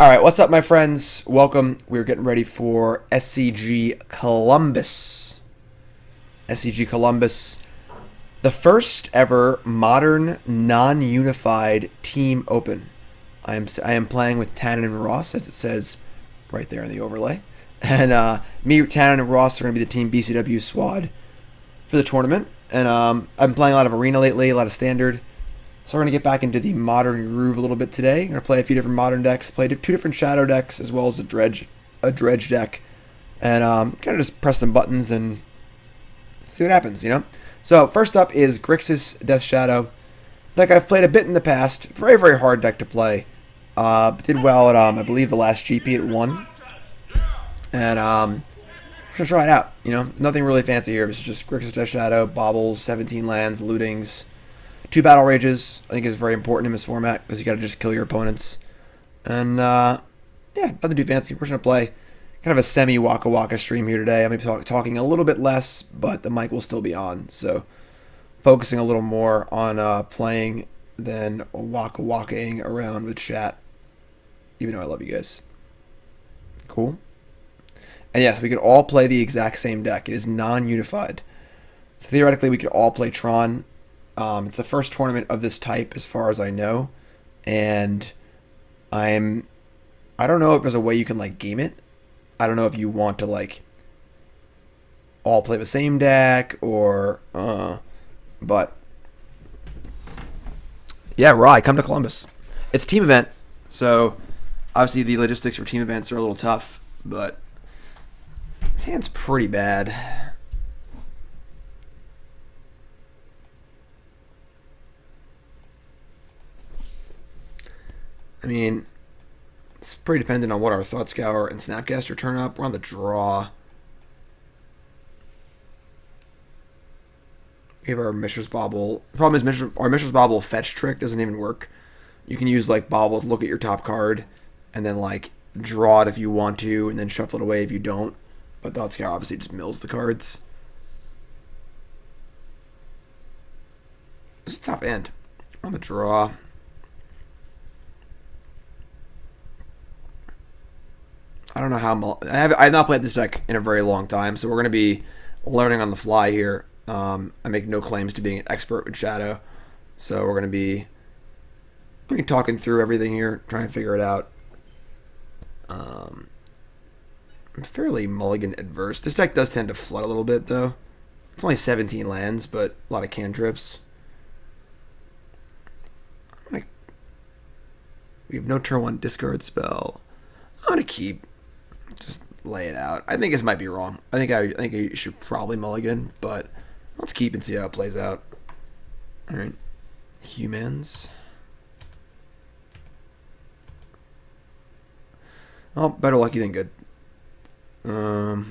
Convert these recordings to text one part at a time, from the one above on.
Alright, what's up, my friends? Welcome. We're getting ready for SCG Columbus. SCG Columbus, the first ever modern, non-unified team open. I am playing with Tannen and Ross, as it says right there in the overlay. And me, Tannen, and Ross are going to be the Team BCW squad for the tournament. And I'm playing a lot of Arena lately, a lot of Standard. So we're going to get back into the modern groove a little bit today. We're going to play a few different modern decks, play two different shadow decks, as well as a dredge deck. And kind of just press some buttons and see what happens, you know? So first up is Grixis Death Shadow. Deck I've played a bit in the past. Very, very hard deck to play. Did well at, I believe, the last GP at 1. And I'm going to try it out, you know? Nothing really fancy here. It's just Grixis Death Shadow, Baubles, 17 lands, lootings. 2 Battle Rages, I think, is very important in this format, because you got to just kill your opponents. And, yeah, nothing too fancy. We're just going to play kind of a semi-Waka Waka stream here today. I'm going to be talking a little bit less, but the mic will still be on. So, focusing a little more on playing than Waka Waka-ing around with chat. Even though I love you guys. Cool. And yes, we could all play the exact same deck. It is non-unified. So, theoretically, we could all play Tron. It's the first tournament of this type as far as I know, and I don't know if there's a way you can like game it. I don't know if you want to like all play the same deck or but yeah, Rye, come to Columbus. It's a team event, so obviously the logistics for team events are a little tough, but this hand's pretty bad. I mean, it's pretty dependent on what our Thought Scour and Snapcaster turn up. We're on the draw. We have our Mishra's Bauble. The problem is our Mishra's Bauble fetch trick doesn't even work. You can use like Bauble to look at your top card and then like draw it if you want to and then shuffle it away if you don't. But Thought Scour obviously just mills the cards. It's a top end. We're on the draw. I don't know how I have not played this deck in a very long time, so we're going to be learning on the fly here. I make no claims to being an expert with Shadow, so we're going to be talking through everything here, trying to figure it out. I'm fairly mulligan adverse. This deck does tend to flood a little bit, though. It's only 17 lands, but a lot of cantrips. We have no turn 1 discard spell. I'm going to keep. Just lay it out. I think this might be wrong. I think I should probably mulligan, but let's keep and see how it plays out. All right, humans. Oh, better lucky than good. All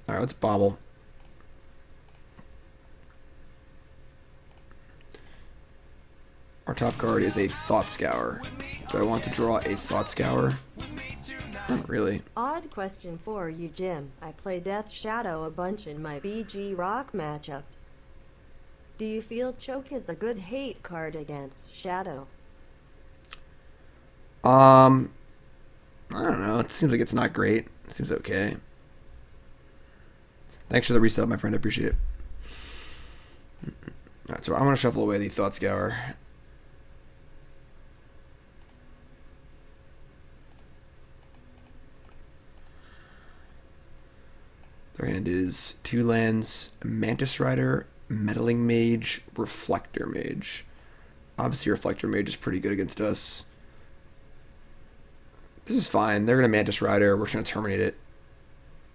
right, let's Bauble. Our top card is a Thought Scour. Do I want to draw a Thought Scour? Not really. Odd question for you, Jim. I play Death Shadow a bunch in my BG Rock matchups. Do you feel Choke is a good hate card against Shadow? I don't know. It seems like it's not great. It seems okay. Thanks for the resub, my friend. I appreciate it. Alright, so I'm going to shuffle away the Thought Scour. Their hand is 2 lands, Mantis Rider, Meddling Mage, Reflector Mage. Obviously, Reflector Mage is pretty good against us. This is fine. They're going to Mantis Rider. We're just going to terminate it.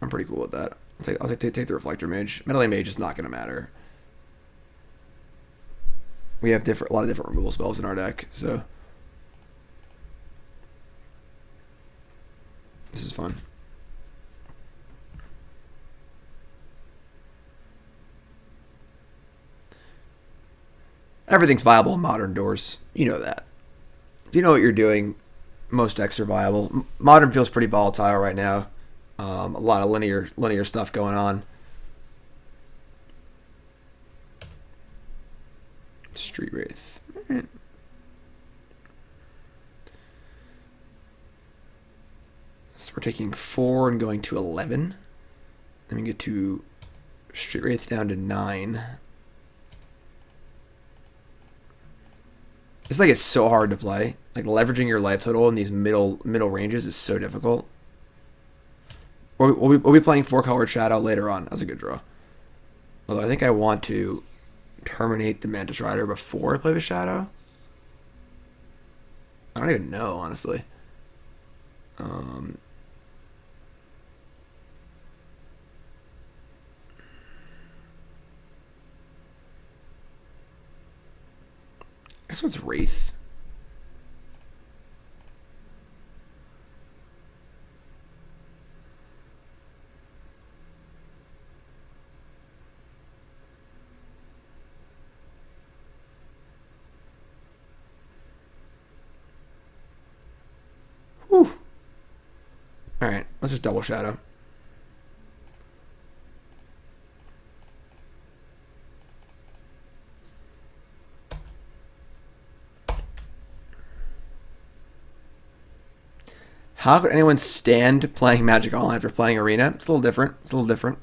I'm pretty cool with that. I'll take the Reflector Mage. Meddling Mage is not going to matter. We have a lot of different removal spells in our deck, so this is fun. Everything's viable in Modern doors. You know that. If you know what you're doing, most decks are viable. Modern feels pretty volatile right now. A lot of linear stuff going on. Street Wraith. So we're taking 4 and going to 11. Then we get to Street Wraith down to 9. It's like it's so hard to play. Like leveraging your life total in these middle ranges is so difficult. We'll be playing 4-colored Shadow later on. That's a good draw. Although I think I want to terminate the Mantis Rider before I play the Shadow. I don't even know, honestly. I guess what's Wraith? Whew. Alright, let's just double Shadow. How could anyone stand playing Magic Online after playing Arena? It's a little different. It's a little different.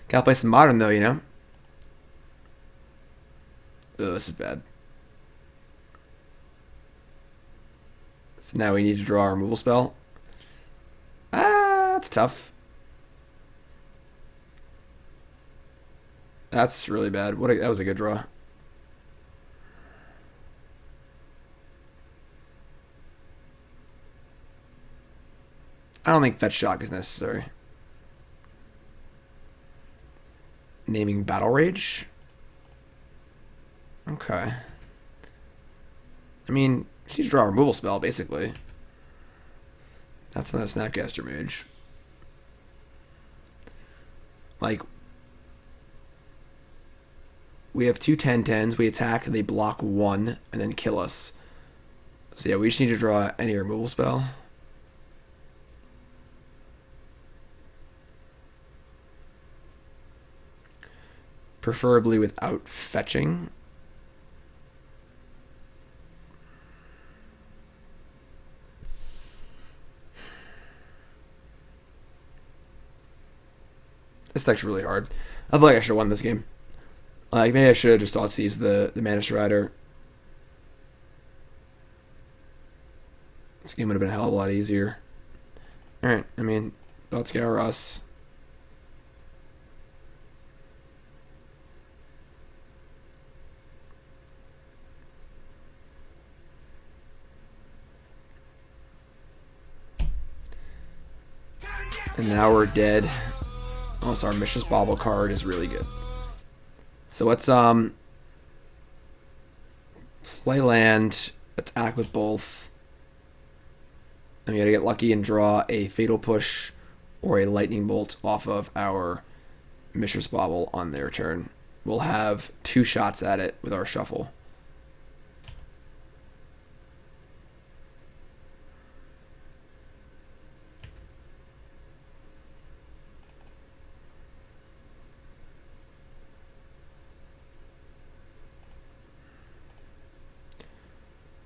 Gotta play some Modern, though, you know? Ugh, this is bad. So now we need to draw a removal spell. That's tough. That's really bad. That was a good draw. I don't think Fetch Shock is necessary. Naming Battle Rage? Okay. I mean, she needs to draw a removal spell, basically. That's not a Snapcaster Mage. Like, we have 2 10/10s. We attack, they block 1, and then kill us. So yeah, we just need to draw any removal spell. Preferably without fetching. This deck's really hard. I feel like I should have won this game. Like, maybe I should have just Thoughtseize the Mantis Rider. This game would have been a hell of a lot easier. Alright, I mean, Thought Scour us. And now we're dead. Oh, so our Mishra's Bauble card is really good. So let's play land, attack with both. And we gotta get lucky and draw a Fatal Push or a Lightning Bolt off of our Mishra's Bauble on their turn. We'll have 2 shots at it with our shuffle.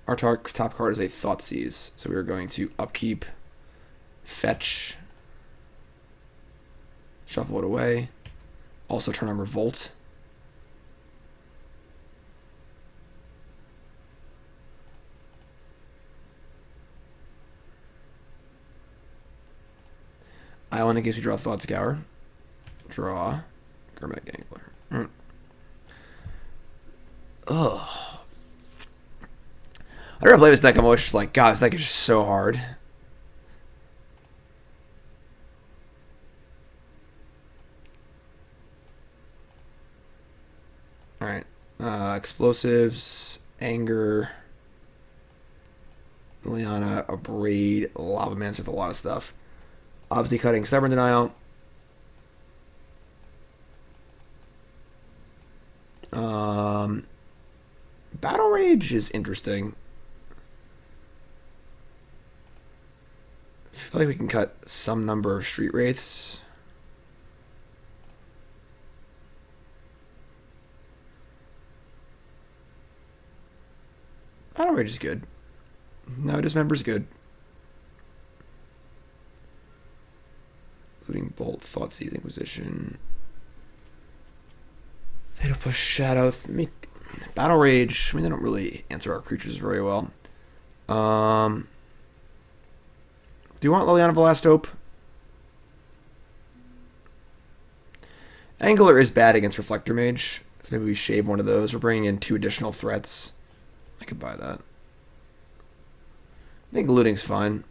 Our top card is a Thoughtseize, so we are going to upkeep, fetch, shuffle it away, also turn on Revolt. Island gives you draw Thought Scour, draw Gurmag Angler. Ugh. I never play this deck, I'm always just like, God, this deck is just so hard. Alright. Explosives, Anger, Liliana, Abrade, Lavamancer with a lot of stuff. Obviously cutting Stubborn Denial. Battle Rage is interesting. I feel like we can cut some number of Street Wraiths. Battle Rage is good. No, Dismember is good. Looting Bolt, Thoughtseize, Inquisition. Fatal Push, Shadow. Battle Rage. I mean, they don't really answer our creatures very well. Do you want Liliana of the Last Hope? Angler is bad against Reflector Mage, so maybe we shave one of those. We're bringing in 2 additional threats. I could buy that. I think looting's fine.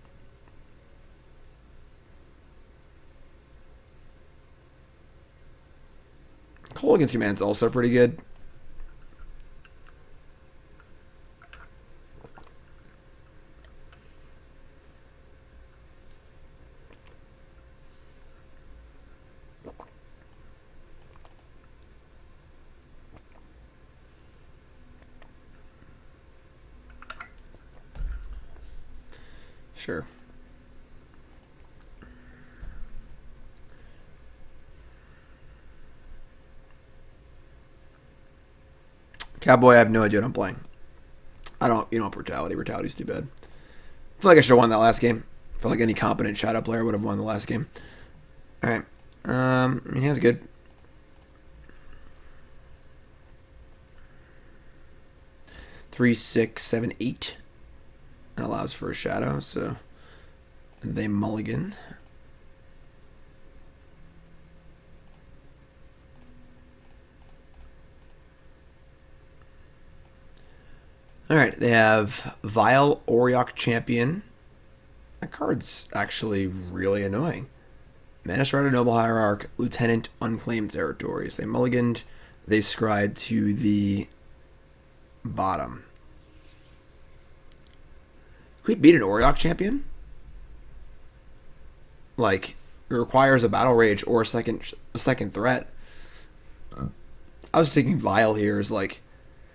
Call against Humans also pretty good. Sure. Cowboy, I have no idea what I'm playing. You don't want Brutality. Brutality's too bad. I feel like I should have won that last game. I feel like any competent Shadow player would have won the last game. Alright. I mean, he has good. Three, 6, 7, 8. That allows for a Shadow, so they mulligan. Alright, they have Vile Auriok Champion. That card's actually really annoying. Mana Strider, Noble Hierarch, Lieutenant, Unclaimed Territories. They mulliganed, they scried to the bottom. Can we beat an Auriok Champion? Like, it requires a Battle Rage or a second threat. I was thinking Vile here is like,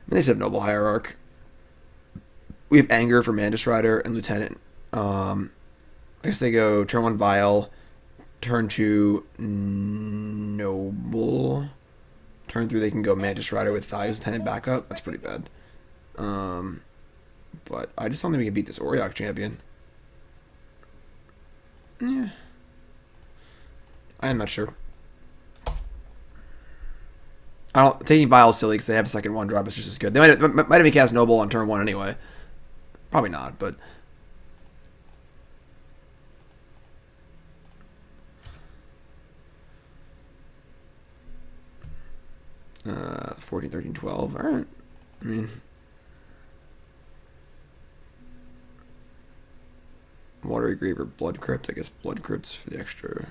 I mean, they said Noble Hierarch. We have Anger for Mana Strider and Lieutenant. I guess they go turn 1 Vile, turn 2 Noble, turn 3 they can go Mana Strider with Value's Lieutenant backup. That's pretty bad. But I just don't think we can beat this Auriok Champion. Yeah. I am not sure. Taking Vile silly because they have a second 1-drop is just as good. They might have cast Noble on turn 1 anyway. Probably not, but 14, 13, 12. All right. I mean, Watery Grave or Blood Crypt. I guess Blood Crypt's for the extra.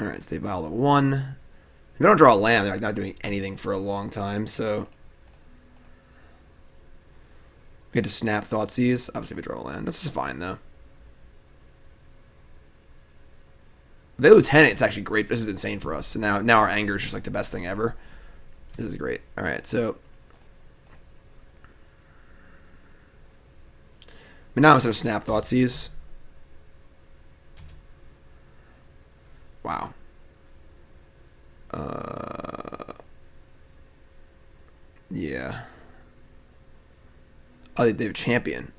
Alright, so they Vile at 1. If they don't draw a land, they're like not doing anything for a long time, so we had to snap Thoughtseize. Obviously, we draw a land. This is fine, though. The Lieutenant, it's actually great. This is insane for us. So now our Anger is just like the best thing ever. This is great. Alright, so but now I'm going to snap Thoughtseize. Wow. Yeah. Oh, they have a champion.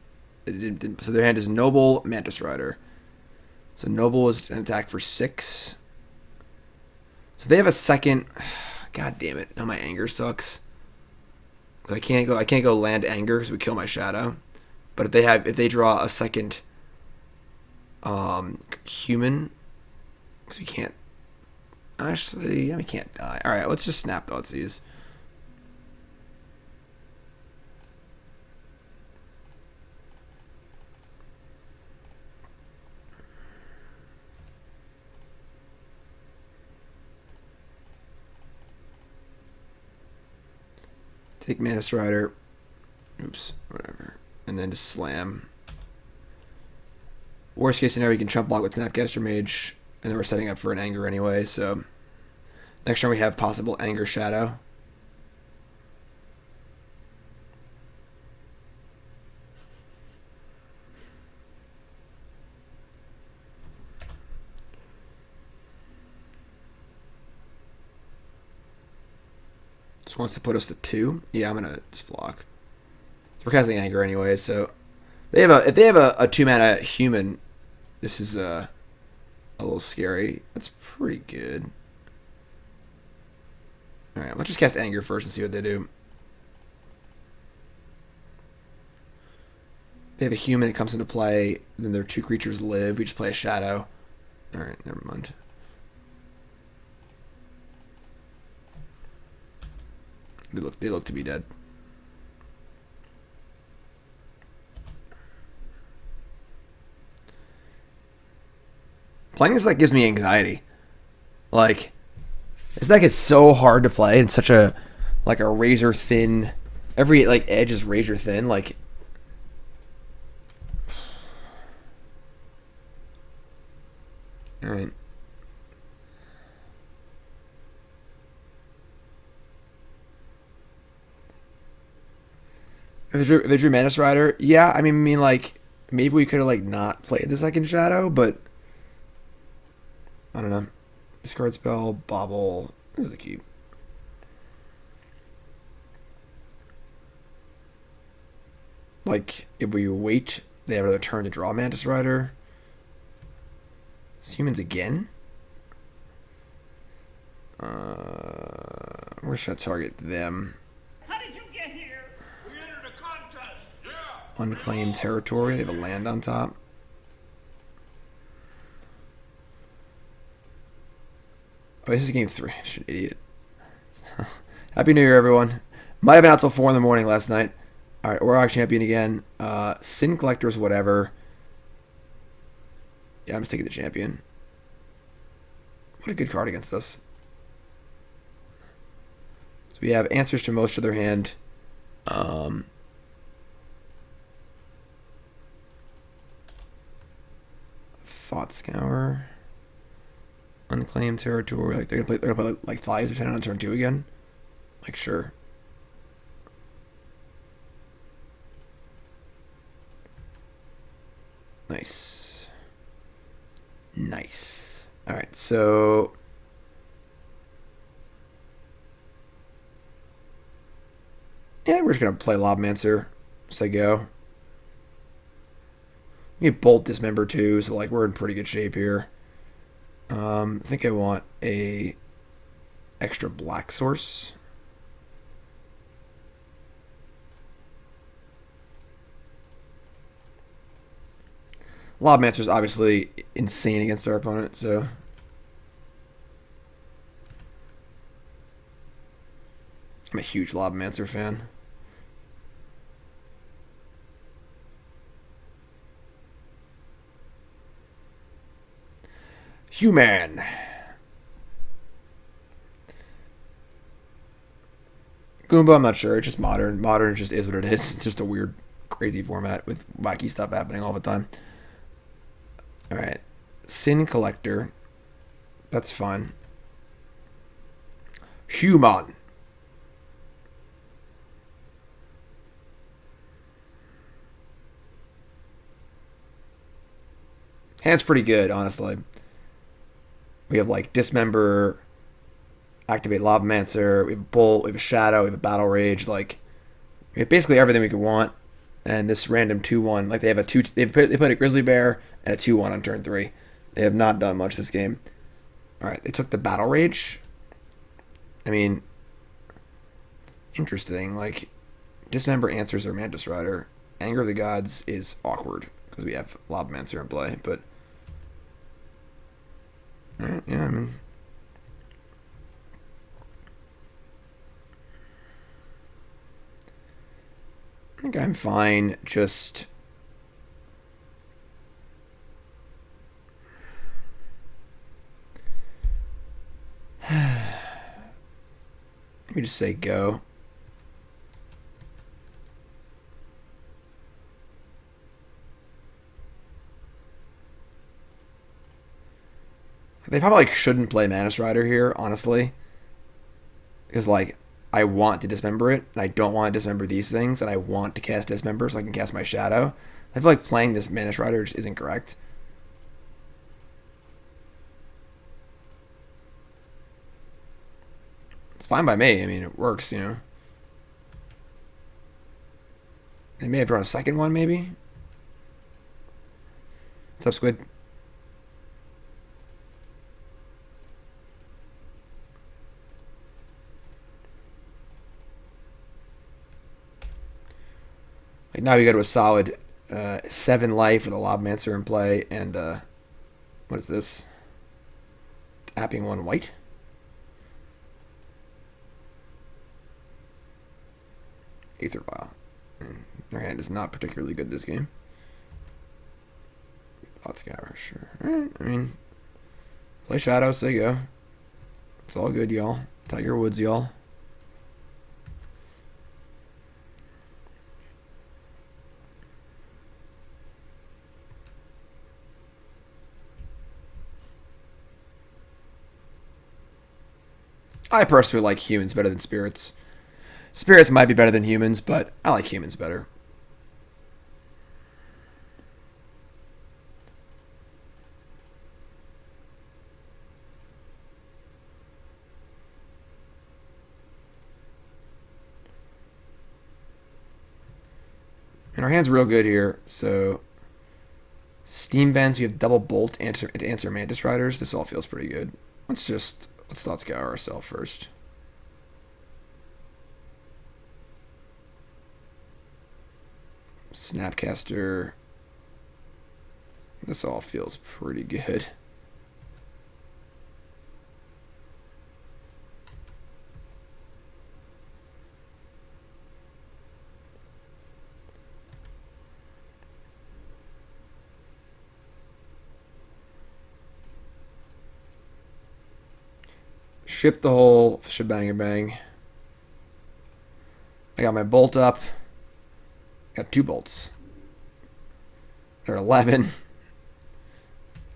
So their hand is Noble, Mantis Rider. So Noble is an attack for 6. So they have a second. God damn it! Now my Anger sucks. I can't go land Anger because we kill my Shadow. But if they draw a second, human. Because we can't. Actually, yeah, we can't die. Alright, let's just snap Thoughtseize. Take Mana Strider. Oops, whatever. And then just slam. Worst case scenario, you can chump block with Snapcaster Mage. And then we're setting up for an Anger anyway, so next turn we have possible Anger Shadow. This wants to put us to 2. Yeah, I'm gonna just block. We're casting Anger anyway, so if they have a 2-mana human, this is a little scary. That's pretty good. All right, let's just cast Anger first and see what they do. They have a human, it comes into play, then their 2 creatures live. We just play a shadow. All right, never mind. They look to be dead. Playing this deck gives me anxiety. Like, this deck is so hard to play and such a razor thin. Every like edge is razor thin. Like, all right. If they drew Mantis Rider, yeah. I mean, like maybe we could have like not played the second shadow, but I don't know. Discard spell, Bauble. This is a keep. Like, if we wait, they have another turn to draw Mantis Rider. It's humans again? Where should I target them? How did you get here? We entered a contest. Yeah. Unclaimed territory. They have a land on top. Oh, this is game 3. I'm such an idiot. Happy New Year, everyone. Might have been out till 4 in the morning last night. Alright, Warlock Champion again. Sin Collectors, whatever. Yeah, I'm just taking the Champion. What a good card against us. So we have answers to most of their hand. Thought Scour. Unclaimed territory. Like they're gonna play like Thoughtseize or 10 on turn 2 again. Like, sure. Nice. Nice. All right, so yeah, we're just gonna play Lavamancer. Say go. We get Bolt Dismember too, so like we're in pretty good shape here. I think I want a extra black source. Lavamancer is obviously insane against our opponent, so I'm a huge Lavamancer fan. Human. Goomba, I'm not sure. It's just modern. Modern just is what it is. It's just a weird, crazy format with wacky stuff happening all the time. Alright. Sin Collector. That's fine. Human. Hand's pretty good, honestly. We have like Dismember, activate Lavamancer, we have a Bolt, we have a Shadow, we have a Battle Rage, like we have basically everything we could want. And this random 2-1, like they have they put a Grizzly Bear and a 2-1 on turn 3. They have not done much this game. Alright, they took the Battle Rage. I mean, interesting. Like, Dismember answers their Mantis Rider. Anger of the Gods is awkward because we have Lavamancer in play, but alright, yeah, I mean, I think I'm fine. Just let me just say go. They probably like shouldn't play Mantis Rider here, honestly. Because like I want to dismember it, and I don't want to dismember these things, and I want to cast Dismember so I can cast my Shadow. I feel like playing this Mantis Rider just isn't correct. It's fine by me. I mean, it works, you know. They may have drawn a second one, maybe. What's up, Squid? Like now we go to a solid 7 life with a Lavamancer in play, and what is this? Tapping 1 white. Aether Vial. Their hand is not particularly good this game. Thought Scour, sure. Alright, I mean, play Shadows, there you go. It's all good, y'all. Tiger Woods, y'all. I personally like humans better than spirits. Spirits might be better than humans, but I like humans better. And our hand's real good here, so Steam Vents, we have double bolt to answer Mantis Riders. This all feels pretty good. Let's Thought Scour ourselves first. Snapcaster. This all feels pretty good. Ship the whole shebang bang. I got my bolt up. Got 2 bolts. They're 11.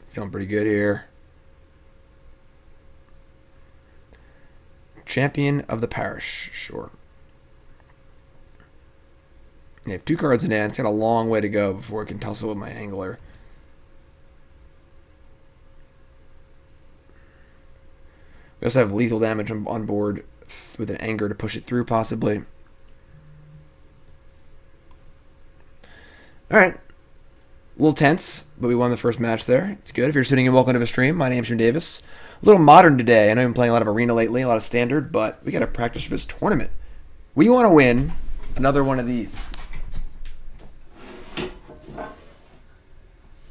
Feeling pretty good here. Champion of the Parish. Sure. I have 2 cards in hand. It's got a long way to go before I can tussle with my Angler. We also have lethal damage on board with an Anger to push it through, possibly. Alright. A little tense, but we won the first match there. It's good. If you're sitting and welcome to the stream, my name's Jim Davis. A little modern today. I know I've been playing a lot of Arena lately, a lot of Standard, but we got to practice for this tournament. We want to win another one of these.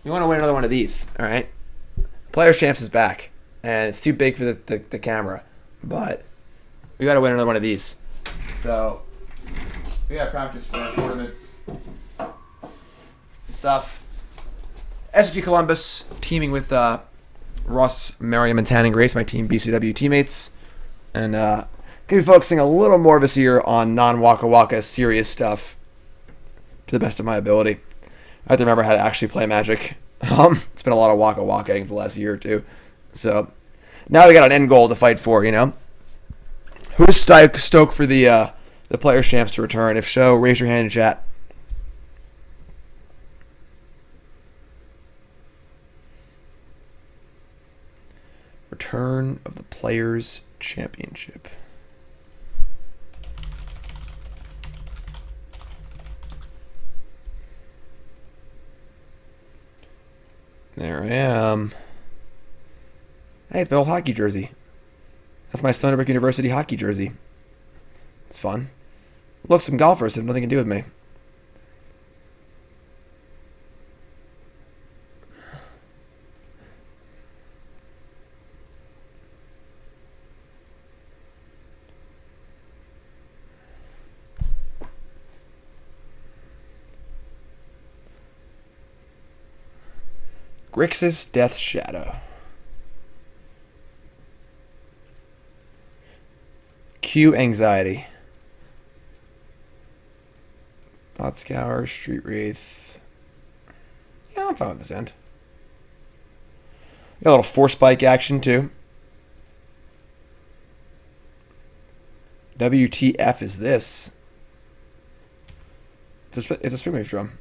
We want to win another one of these, alright? Players' Champs is back. And it's too big for the camera. But we got to win another one of these. So we got to practice for our tournaments and stuff. SG Columbus teaming with Ross, Merriam, and Tanning Grace, my Team BCW teammates. And going to be focusing a little more this year on non-Waka Waka serious stuff to the best of my ability. I have to remember how to actually play Magic. It's been a lot of Waka Waka for the last year or two. So now we got an end goal to fight for, you know. Who's stoked for the Players' Champs to return? If so, raise your hand in chat. Return of the Players' Championship. There I am. Hey, it's my old hockey jersey. That's my Stony Brook University hockey jersey. It's fun. Look, some golfers have nothing to do with me. Grixis Death Shadow. Q Anxiety. Thought Scour, Street Wraith. Yeah, I'm fine with this end. Got a little Force Spike action too. WTF is this? It's a Spring Wave drum.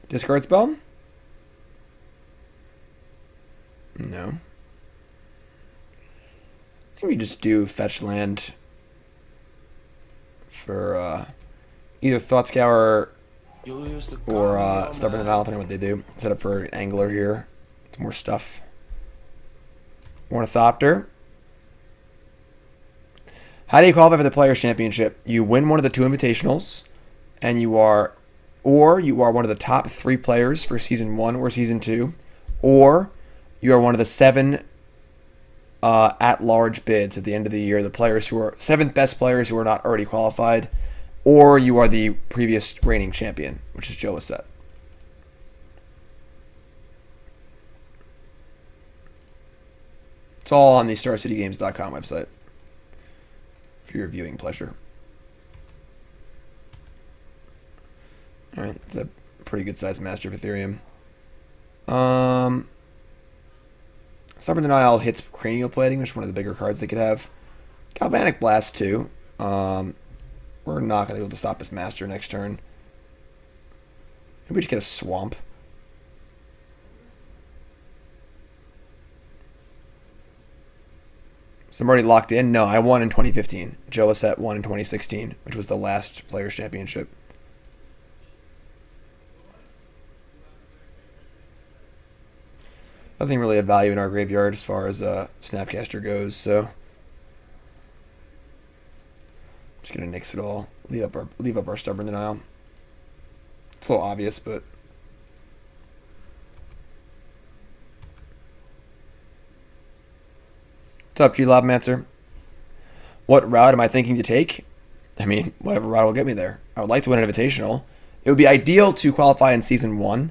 Discard spell? No. Maybe just do fetch land for either Thought Scour or Stubborn Denial, depending on what they do. Set up for an Angler here. Some more stuff. Ornithopter. How do you qualify for the Players' Championship? You win one of the 2 invitationals, and you are one of the top 3 players for Season 1 or Season 2, or you are one of the 7 at-large bids at the end of the year, the players who are 7th best players who are not already qualified, or you are the previous reigning champion, which is Joe Lissette. It's all on the StarCityGames.com website for your viewing pleasure. Alright, it's a pretty good sized Master of Ethereum. Stubborn Denial hits Cranial Plating, which is one of the bigger cards they could have. Galvanic Blast too. We're not going to be able to stop this Master next turn. Maybe we just get a Swamp. So I'm already locked in? No, I won in 2015. Joe Lissette won in 2016, which was the last Players' Championship. Nothing really of value in our graveyard as far as Snapcaster goes, so just gonna nix it all. Leave up our Stubborn Denial. It's a little obvious, but what's up, Grim Lavamancer? What route am I thinking to take? I mean, whatever route will get me there. I would like to win an invitational. It would be ideal to qualify in Season 1,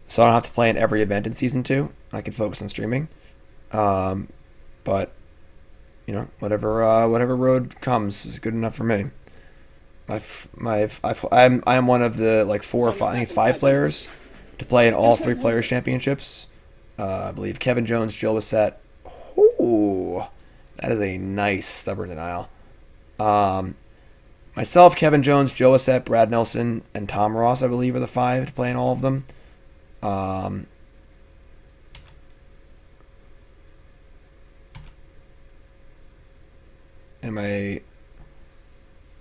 so I don't have to play in every event in Season 2. I can focus on streaming. But, you know, whatever road comes is good enough for me. I'm one of the, like, 4 or 5, I think it's 5 players to play in all 3 Players' Championships. I believe Kevin Jones, Joe Lissette. Ooh, that is a nice Stubborn Denial. Myself, Kevin Jones, Joe Lissette, Brad Nelson, and Tom Ross, I believe, are the 5 to play in all of them.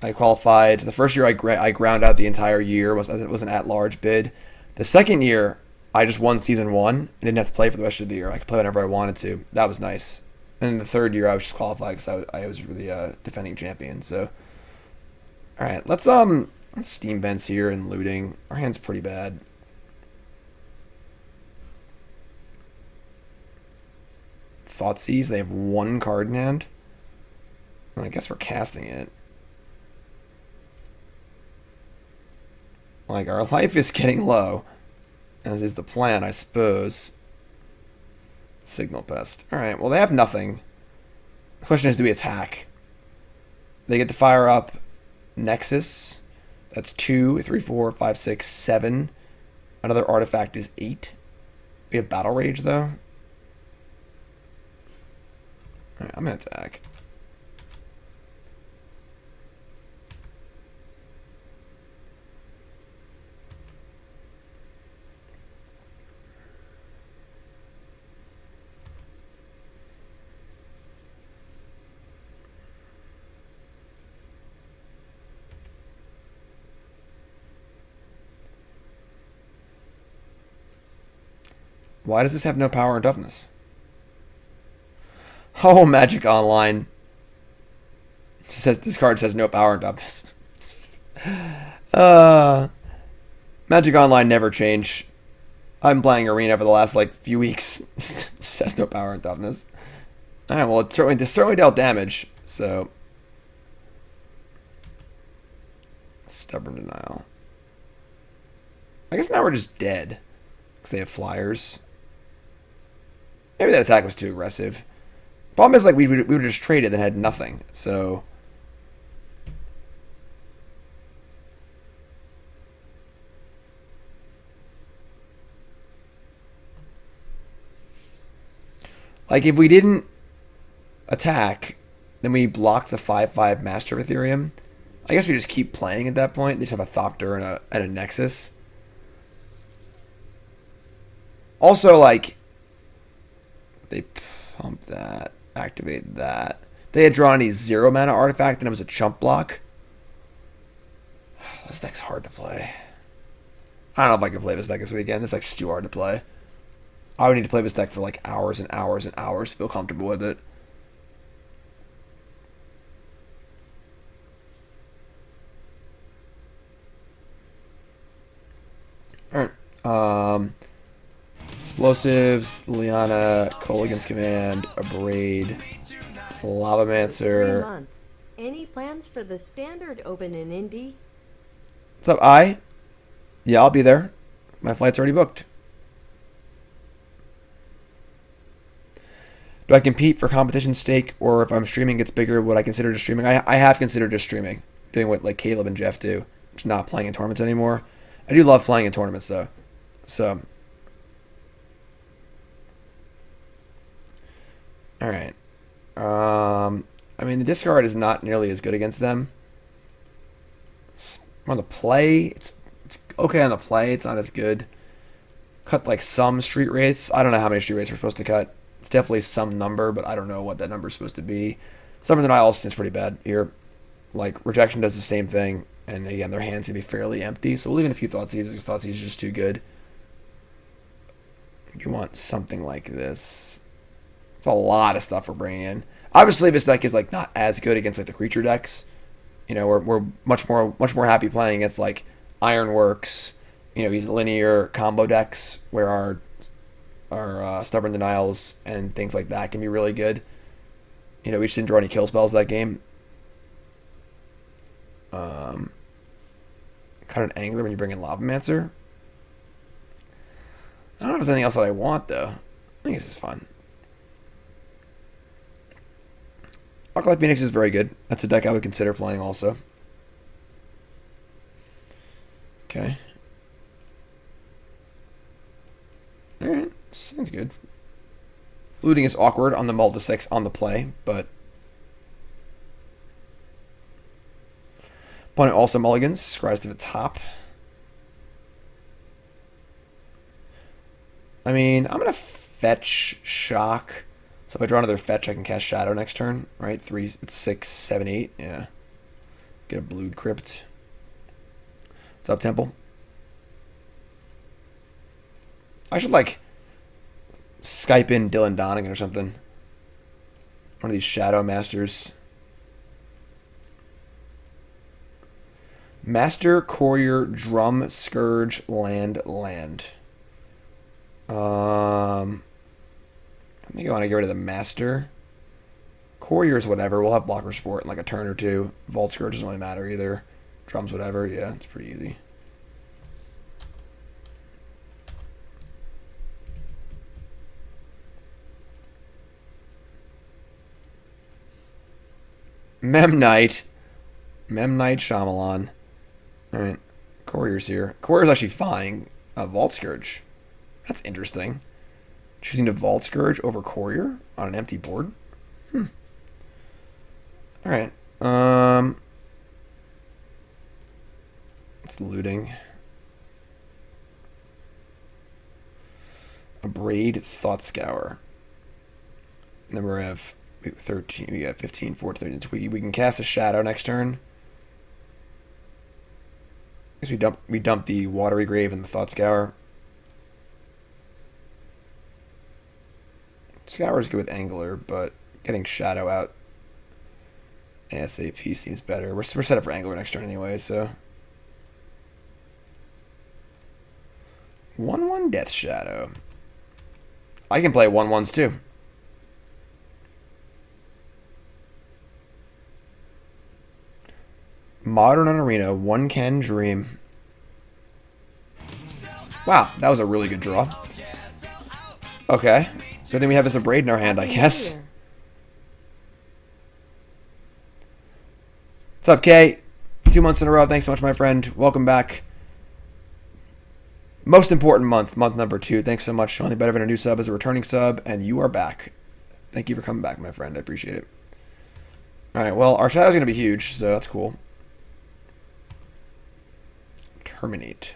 I qualified the first year. I ground out the entire year. It was an at-large bid. The second year, I just won Season 1. I didn't have to play for the rest of the year. I could play whenever I wanted to. That was nice. And then the third year, I was just qualified because I was really defending champion. So, all right, let's Steam Vents here and looting. Our hand's pretty bad. Thoughtseize. They have 1 card in hand. Well, I guess we're casting it. Like, our life is getting low, as is the plan, I suppose. Signal Pest. Alright, well, they have nothing. The question is, do we attack? They get to fire up Nexus. That's 2, 3, 4, 5, 6, 7. Another artifact is 8. We have Battle Rage, though. Alright, I'm going to attack. Why does this have no power and toughness? Oh, Magic Online. It says this card says no power and toughness. Magic Online never change. I'm playing Arena for the last few weeks. It says no power and toughness. Alright, well it certainly dealt damage, so Stubborn Denial. I guess now we're just dead. Because they have flyers. Maybe that attack was too aggressive. Problem is, we would have just traded and had nothing. So, if we didn't attack, then we block the 5/5 Master of Ethereum. I guess we just keep playing at that point. They just have a Thopter and a Nexus. Also, like, they pump that, activate that. They had drawn any 0 mana artifact, and it was a chump block. This deck's hard to play. I don't know if I can play this deck this weekend. This deck's too hard to play. I would need to play this deck for like hours and hours and hours to feel comfortable with it. Alright. Explosives, Liliana, Kolaghan's Command, Abrade, 3 Lavamancer. months. Any plans for the standard open in Indy? What's up, I? Yeah, I'll be there. My flight's already booked. Do I compete for competition stake, or if I'm streaming gets bigger, would I consider just streaming? I have considered just streaming, doing what like Caleb and Jeff do, which is not playing in tournaments anymore. I do love playing in tournaments though, so. All right. I mean the discard is not nearly as good against them. On the play, it's okay on the play. It's not as good. Cut like some Street Wraiths. I don't know how many Street Wraiths we're supposed to cut. It's definitely some number, but I don't know what that number is supposed to be. Summoner Denial is pretty bad here. Like, Rejection does the same thing, and again, their hands can be fairly empty, so we'll leave in a few Thoughtseize because Thoughtseize is just too good. You want something like this. It's a lot of stuff we're bringing in. Obviously, this deck is like not as good against like the creature decks. You know, we're much more happy playing against like Ironworks. You know, these linear combo decks where our Stubborn Denials and things like that can be really good. You know, we just didn't draw any kill spells that game. Cut an Angler when you bring in Lavamancer. I don't know if there's anything else that I want though. I think this is fun. Arclight Phoenix is very good. That's a deck I would consider playing also. Okay. Alright, sounds good. Looting is awkward on the multi-6 on the play, but opponent also mulligans, scries to the top. I mean, I'm gonna fetch Shock. So if I draw another fetch, I can cast Shadow next turn, right? 3, it's 6, 7, 8. Yeah. Get a Blood Crypt. What's up, Temple? I should like Skype in Dylan Donegan or something. One of these Shadow Masters. Master, Courier, Drum, Scourge, Land. I think I want to get rid of the Master. Courier's whatever. We'll have blockers for it in like a turn or two. Vault Scourge doesn't really matter either. Drums, whatever. Yeah, it's pretty easy. Memnite Shyamalan. Alright. Courier's here. Courier's actually fine. Vault Scourge. That's interesting. Choosing to Vault Scourge over Courier on an empty board? Alright. It's looting. Abrade, Thought Scour. And then we have 13. We got 15, 14, 13, 20. We can cast a Shadow next turn. I guess we dump the Watery Grave and the Thought Scour. Scour is good with Angler, but getting Shadow out ASAP seems better. We're set up for Angler next turn anyway, so. 1/1 Death Shadow. I can play 1/1s too. Modern on Arena, 1 can Dream. Wow, that was a really good draw. Okay. Good thing we have this Abrade in our hand, I guess. What's up, Kay? 2 months in a row. Thanks so much, my friend. Welcome back. Most important month number 2. Thanks so much. Only better than a new sub as a returning sub, and you are back. Thank you for coming back, my friend. I appreciate it. Alright, well, our shadow's going to be huge, so that's cool. Terminate.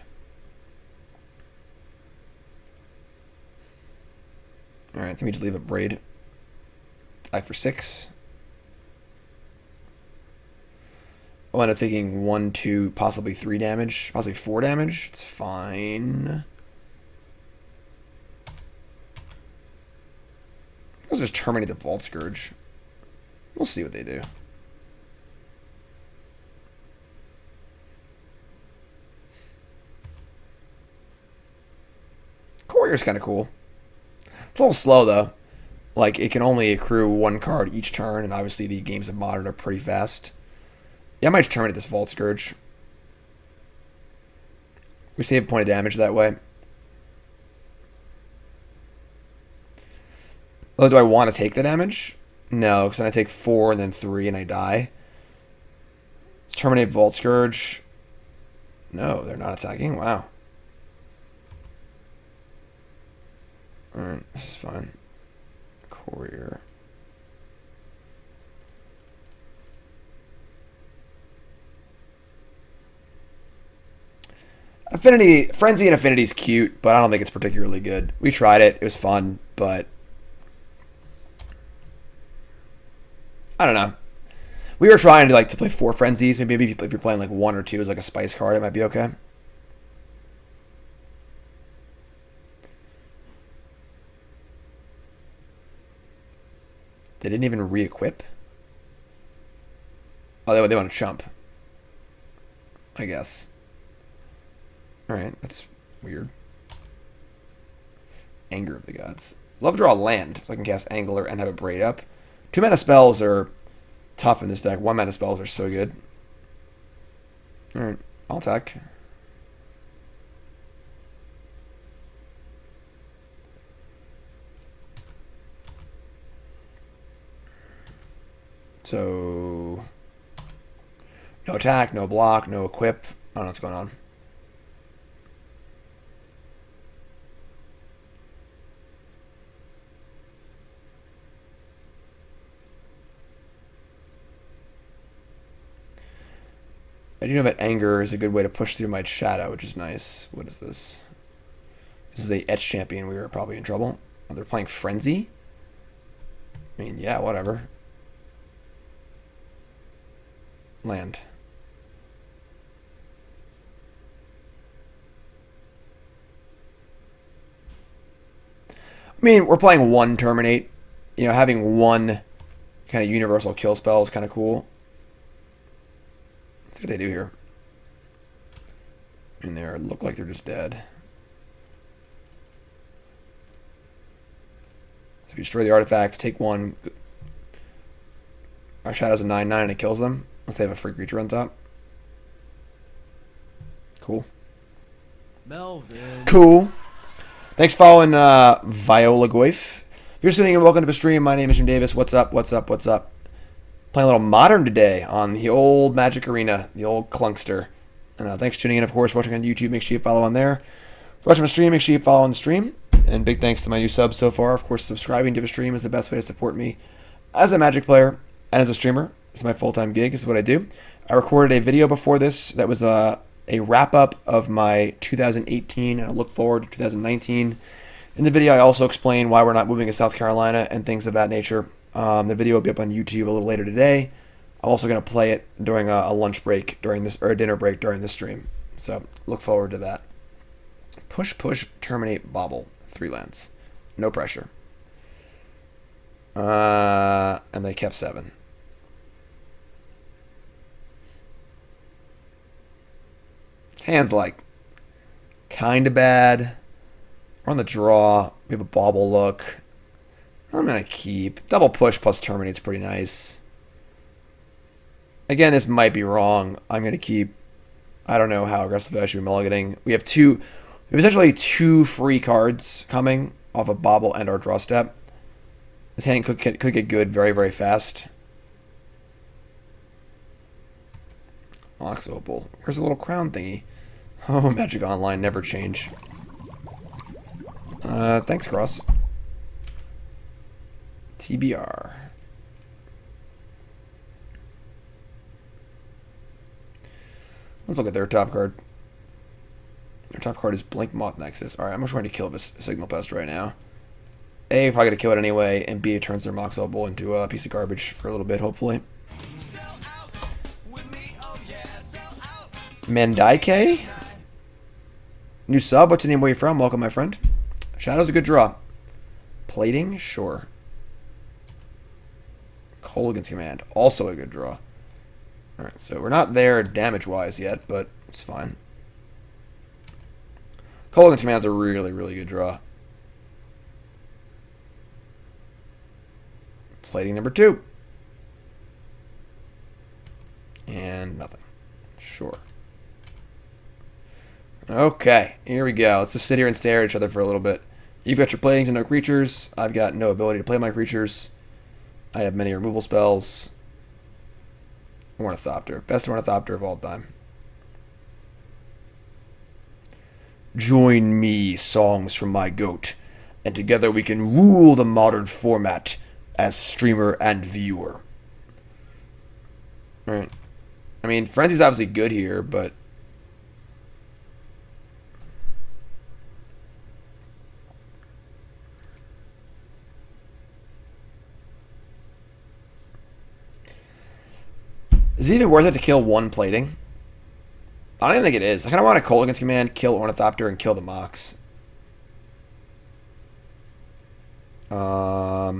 Alright, so we just leave Abrade. Attack for 6. I'll end up taking 1, 2, possibly 3 damage. Possibly 4 damage. It's fine. Let's just terminate the Vault Scourge. We'll see what they do. Courier's kind of cool. It's a little slow, though. Like, it can only accrue 1 card each turn, and obviously the games of Modern are pretty fast. Yeah, I might terminate this Vault Scourge. We save a point of damage that way. Oh, do I want to take the damage? No, because then I take 4 and then 3 and I die. Terminate Vault Scourge. No, they're not attacking. Wow. Alright, this is fine. Courier. Affinity, Frenzy and Affinity is cute, but I don't think it's particularly good. We tried it. It was fun, but I don't know. We were trying to play 4 Frenzies. Maybe if you're playing like 1 or 2 as like a spice card, it might be okay. They didn't even re-equip? Oh, they want to chump. I guess. Alright, that's weird. Anger of the Gods. Love to draw land, so I can cast Angler and have it braid up. 2 mana spells are tough in this deck. 1 mana spells are so good. Alright, I'll attack. So, no attack, no block, no equip. I don't know what's going on. I do know that Anger is a good way to push through my shadow, which is nice. What is this? This is a Etch champion. We are probably in trouble. Oh, they're playing Frenzy? I mean, yeah, whatever. Land. I mean, we're playing 1 Terminate. You know, having 1 kind of universal kill spell is kind of cool. Let's see what they do here. And they look like they're just dead. So if you destroy the artifact, take 1. Our shadow's a 9/9 and it kills them. Unless they have a free creature on top. Cool. Melvin. Cool. Thanks for following Viola Goif. If you're just tuning in, welcome to the stream. My name is Jim Davis. What's up? What's up? What's up? Playing a little Modern today on the old Magic Arena, the old clunkster. And thanks for tuning in, of course. Watching on YouTube, make sure you follow on there. Watching the stream, make sure you follow on the stream. And big thanks to my new subs so far. Of course, subscribing to the stream is the best way to support me as a Magic player and as a streamer. It's my full-time gig. This is what I do. I recorded a video before this that was a wrap-up of my 2018, and I look forward to 2019. In the video, I also explain why we're not moving to South Carolina and things of that nature. The video will be up on YouTube a little later today. I'm also going to play it during a lunch break during this, or a dinner break during the stream. So look forward to that. Push, push, terminate, Bauble. 3 lands. No pressure. And they kept 7. His hand's like kind of bad. We're on the draw. We have a Bauble look. I'm going to keep. Double push plus terminate's pretty nice. Again, this might be wrong. I'm going to keep. I don't know how aggressive I should be mulliganing. We have essentially 2 free cards coming off of Bauble and our draw step. This hand could get good very, very fast. Ox Opal. Where's the little crown thingy? Oh, Magic Online never change. Thanks, Cross. TBR. Let's look at their top card. Their top card is Blink Moth Nexus. Alright, I'm just going to kill this Signal Pest right now. A, probably gonna kill it anyway, and B, it turns their Mox Opal into a piece of garbage for a little bit, hopefully. Mandaike? New sub, what's your name, where you from? Welcome, my friend. Shadow's a good draw. Plating? Sure. Kolaghan's Command, also a good draw. Alright, so we're not there damage-wise yet, but it's fine. Kolaghan's Command's a really, really good draw. Plating number 2. And nothing. Sure. Okay, here we go. Let's just sit here and stare at each other for a little bit. You've got your platings and no creatures. I've got no ability to play my creatures. I have many removal spells. Ornithopter. Best Ornithopter of all time. Join me, songs from my goat, and together we can rule the modern format as streamer and viewer. Alright. I mean, Frenzy's obviously good here, but... is it even worth it to kill one plating? I don't even think it is. I kind of want to Kolaghan's Command, kill Ornithopter, and kill the Mox. I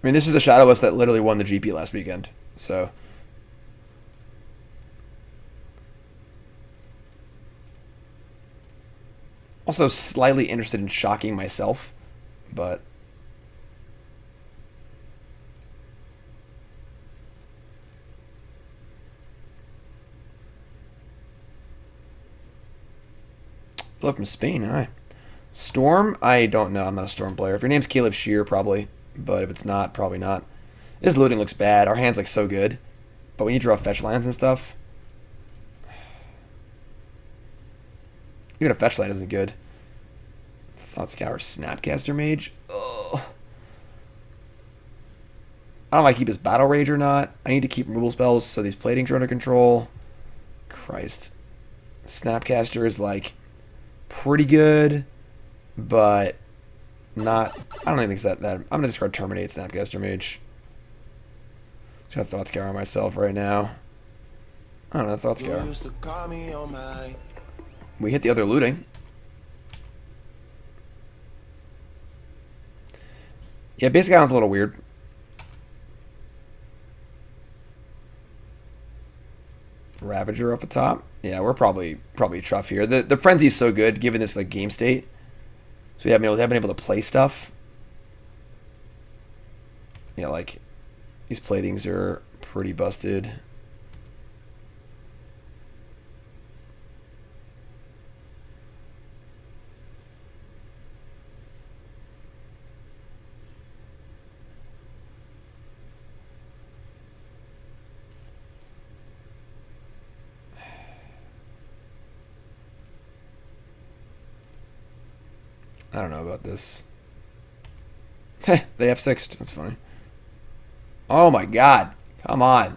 mean, this is the Shadowless that literally won the GP last weekend, so... also slightly interested in shocking myself, but... Hello from Spain, hi. Storm? I don't know. I'm not a Storm player. If your name's Caleb Shear, probably. But if it's not, probably not. This looting looks bad. Our hand's like so good. But when you draw fetch lands and stuff... even a fetch land isn't good. Thought Scour, Snapcaster Mage? Ugh. I don't know if I keep his Battle Rage or not. I need to keep removal spells so these platings are under control. Christ. Snapcaster is like... pretty good, but not... I don't think it's that... I'm going to discard Terminate Snapcaster Mage. Just got Thought Scour on myself right now. I don't know, Thought Scour. We hit the other looting. Yeah, basic island's a little weird. Ravager off the top. Yeah, we're probably tough here. The Frenzy's so good, given this like game state. So we haven't been able to play stuff. Yeah, like these platings are pretty busted. I don't know about this. They F6'd. That's funny. Oh my god. Come on.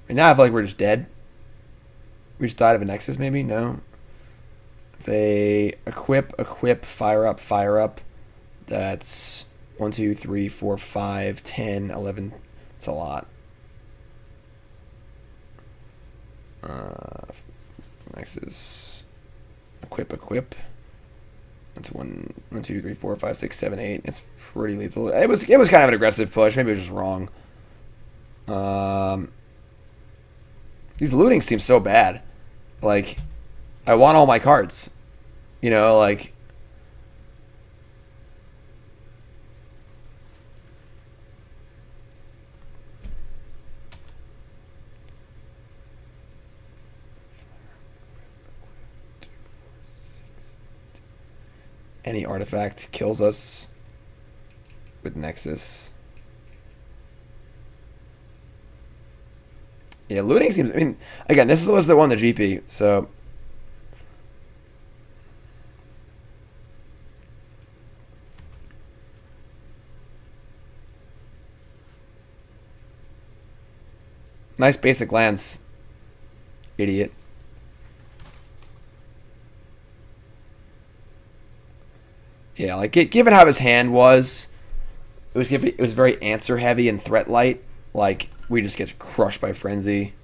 And now I feel like we're just dead. We just died of a Nexus, maybe? No. If they equip, fire up. That's 1, 2, 3, 4, 5, 10, 11. It's a lot. Nexus. Equip. That's 1, 2, 3, 4, 5, 6, 7, 8. It's pretty lethal. It was kind of an aggressive push. Maybe it was just wrong. These looting seem so bad. Like, I want all my cards. You know, like... any artifact kills us with Nexus. Yeah, looting seems... I mean, again, this was the one, the GP, so... Nice basic lands. Idiot. Yeah, like given how his hand was, it was very answer heavy and threat light. Like we just get crushed by Frenzy.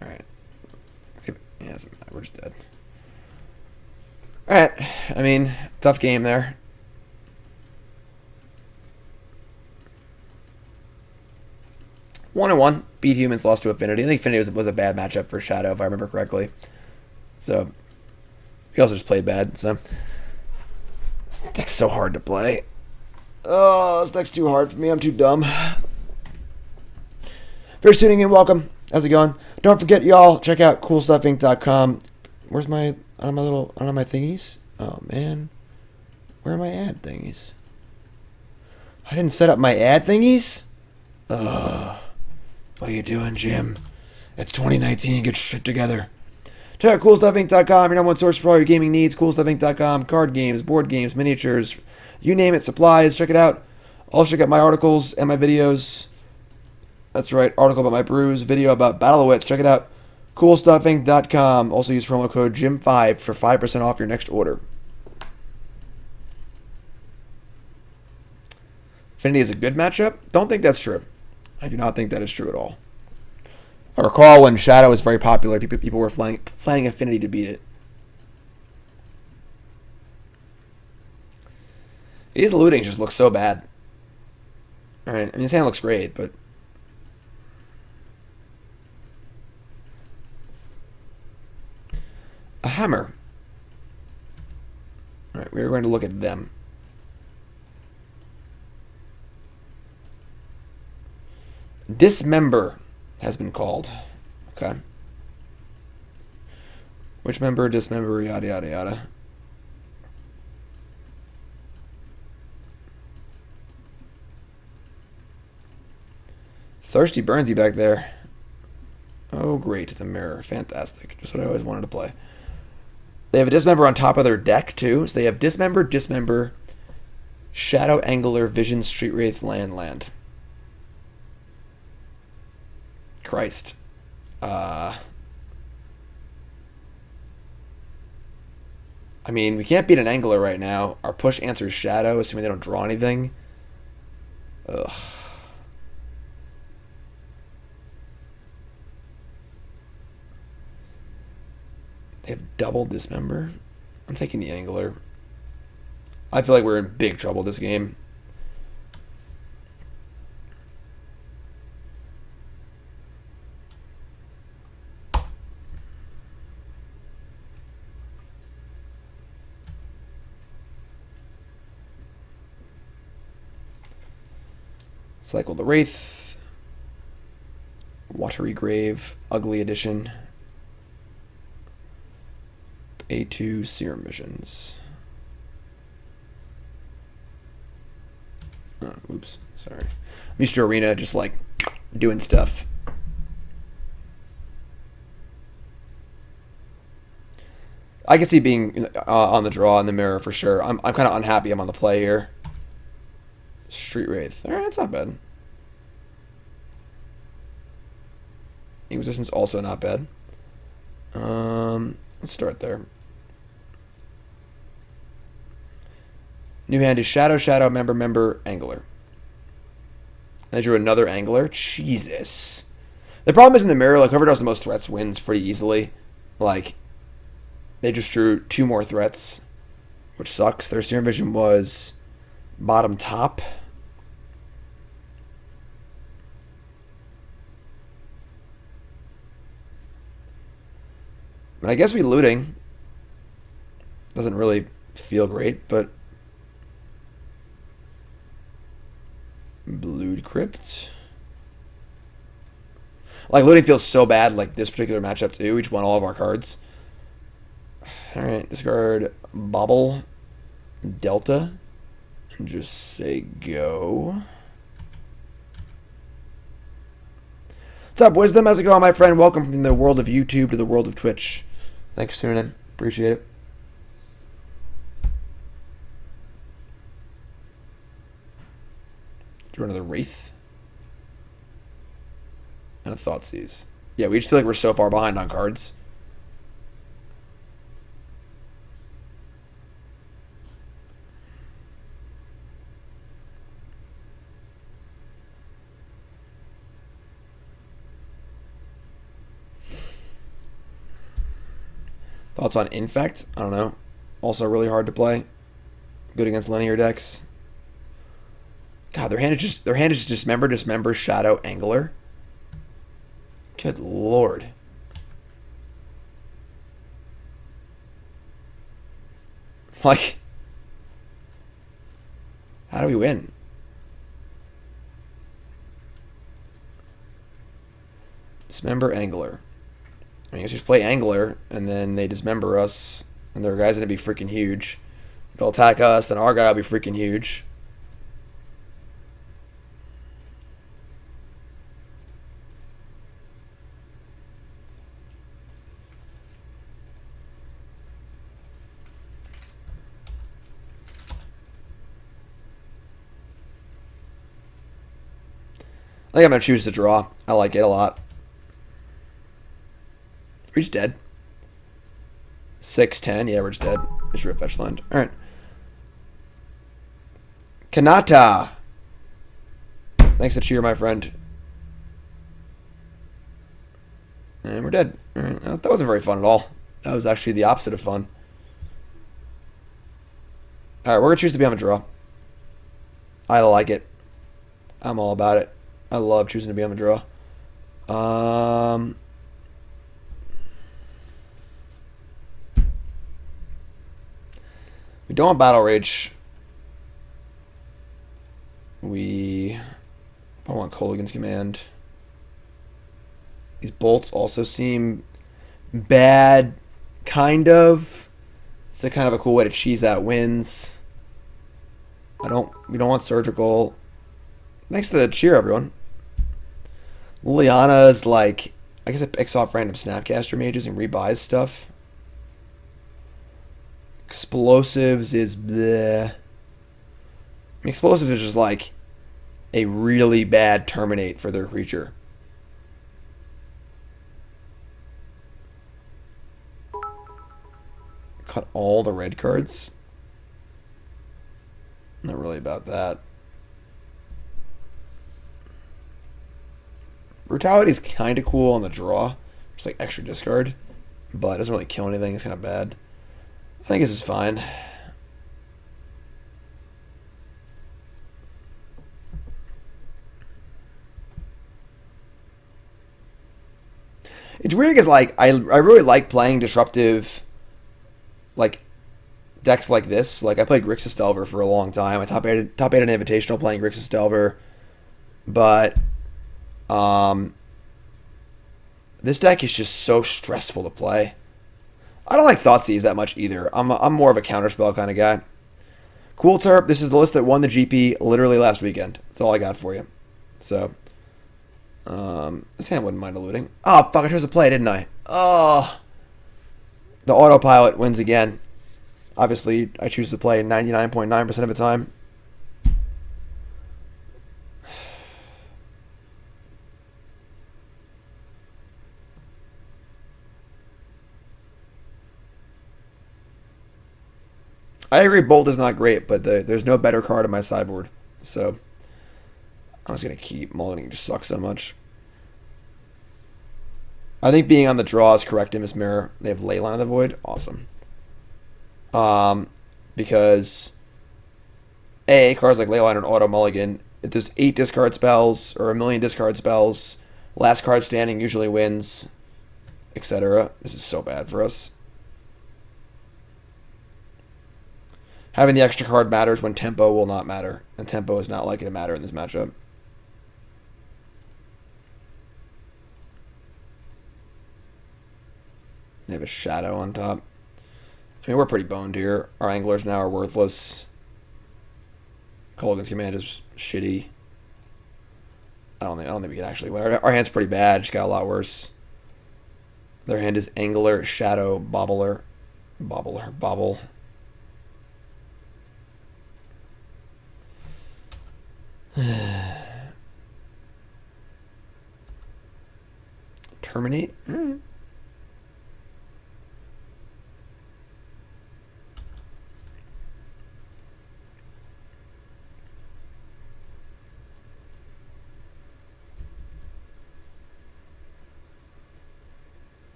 All right. Yeah, we're just dead. All right. I mean, tough game there. One and one. Beat Humans, lost to Affinity. I think Affinity was a bad matchup for Shadow, if I remember correctly. So, he also just played bad. So, this deck's so hard to play. Oh, this deck's too hard for me. I'm too dumb. If you're tuning in, welcome. How's it going? Don't forget, y'all, check out CoolStuffInc.com. Where's my, I don't know my thingies? Oh, man. Where are my ad thingies? I didn't set up my ad thingies? Ugh. What are you doing, Jim? It's 2019. Get shit together. Check out CoolStuffInc.com, your number one source for all your gaming needs. CoolStuffInc.com, card games, board games, miniatures, you name it, supplies. Check it out. Also check out my articles and my videos. That's right, article about my brews, video about Battlewits. Check it out. CoolStuffInc.com. Also use promo code JIM5 for 5% off your next order. Affinity is a good matchup? Don't think that's true. I do not think that is true at all. I recall when Shadow was very popular, people were playing Affinity to beat it. His looting just looks so bad. Alright, I mean, his hand looks great, but... A hammer. Alright, we're going to look at them. Dismember has been called. Okay. Which member? Dismember, yada, yada, yada. Thirsty Burnsy back there. Oh, great. The mirror. Fantastic. Just what I always wanted to play. They have a Dismember on top of their deck, too. So they have Dismember, Shadow Angler, Vision, Street Wraith, Land. Christ. I mean, we can't beat an Angler right now. Our push answers Shadow, assuming they don't draw anything. Ugh. They have double Dismember. I'm taking the Angler. I feel like we're in big trouble this game. Cycle the Wraith. Watery Grave. Ugly Edition. A2 Serum Missions. Oh, oops, sorry. Mishra Arena just like doing stuff. I can see being on the draw in the mirror for sure. I'm kind of unhappy I'm on the play here. Street Wraith. Alright, that's not bad. Inquisition's also not bad. Let's start there. New hand is Shadow, Member, Angler. I drew another Angler. Jesus. The problem is in the mirror, like, whoever does the most threats wins pretty easily. Like, they just drew 2 more threats, which sucks. Their Serum Vision was bottom top. But I guess we looting. Doesn't really feel great, but... Blood Crypt. Like, looting feels so bad, like this particular matchup too. We just won all of our cards. Alright, discard Bauble, Delta, and just say go. What's up, Wisdom? How's it going, my friend? Welcome from the world of YouTube to the world of Twitch. Thanks for tuning in. Appreciate it. Do another Wraith. And a Thoughtseize. Yeah, we just feel like we're so far behind on cards. Thoughts on Infect? I don't know. Also really hard to play. Good against linear decks. God, their hand is just Dismember, Shadow, Angler. Good lord. Like, how do we win? Dismember, Angler. I guess just play Angler, and then they dismember us, and their guy's going to be freaking huge. They'll attack us, then our guy will be freaking huge. I think I'm going to choose to draw. I like it a lot. We're just dead. 6-10. Yeah, we're just dead. Just rip fetch land. Alright. Kanata. Thanks to cheer, my friend. And we're dead. Alright. That wasn't very fun at all. That was actually the opposite of fun. Alright, we're going to choose to be on a draw. I like it. I'm all about it. I love choosing to be on a draw. We don't want Battle Rage. We don't want Kolaghan's Command. These bolts also seem bad, kind of. It's a kind of a cool way to cheese out wins. We don't want Surgical. Thanks to the cheer, everyone. Liliana is like, I guess it picks off random Snapcaster Mages and rebuys stuff. Explosives is bleh. Explosives is just like a really bad Terminate for their creature. Cut all the red cards. Not really about that. Brutality is kind of cool on the draw. Just like extra discard. But it doesn't really kill anything. It's kind of bad. I think this is fine. It's weird because like I really like playing disruptive like decks like this. Like I played Grixis Delver for a long time. I top eight an invitational playing Grixis Delver. But this deck is just so stressful to play. I don't like Thoughtseize that much either. I'm more of a counterspell kind of guy. Cool Terp, this is the list that won the GP literally last weekend. That's all I got for you. So, this hand wouldn't mind eluding. Oh, fuck, I chose to play, didn't I? Oh. The autopilot wins again. Obviously, I choose to play 99.9% of the time. I agree Bolt is not great, but there's no better card in my sideboard. So, I'm just going to keep mulliganing. It just sucks so much. I think being on the draw is correct in this mirror. They have Leyline of the Void. Awesome. Because cards like Leyline and Auto Mulligan, it does 8 discard spells or 1,000,000 discard spells. Last card standing usually wins, etc. This is so bad for us. Having the extra card matters when tempo will not matter. And tempo is not likely to matter in this matchup. They have a Shadow on top. I mean, we're pretty boned here. Our Anglers now are worthless. Kolaghan's Command is shitty. I don't think we can actually win. Our hand's pretty bad. Just got a lot worse. Their hand is Angler, Shadow, Bauble. Terminate?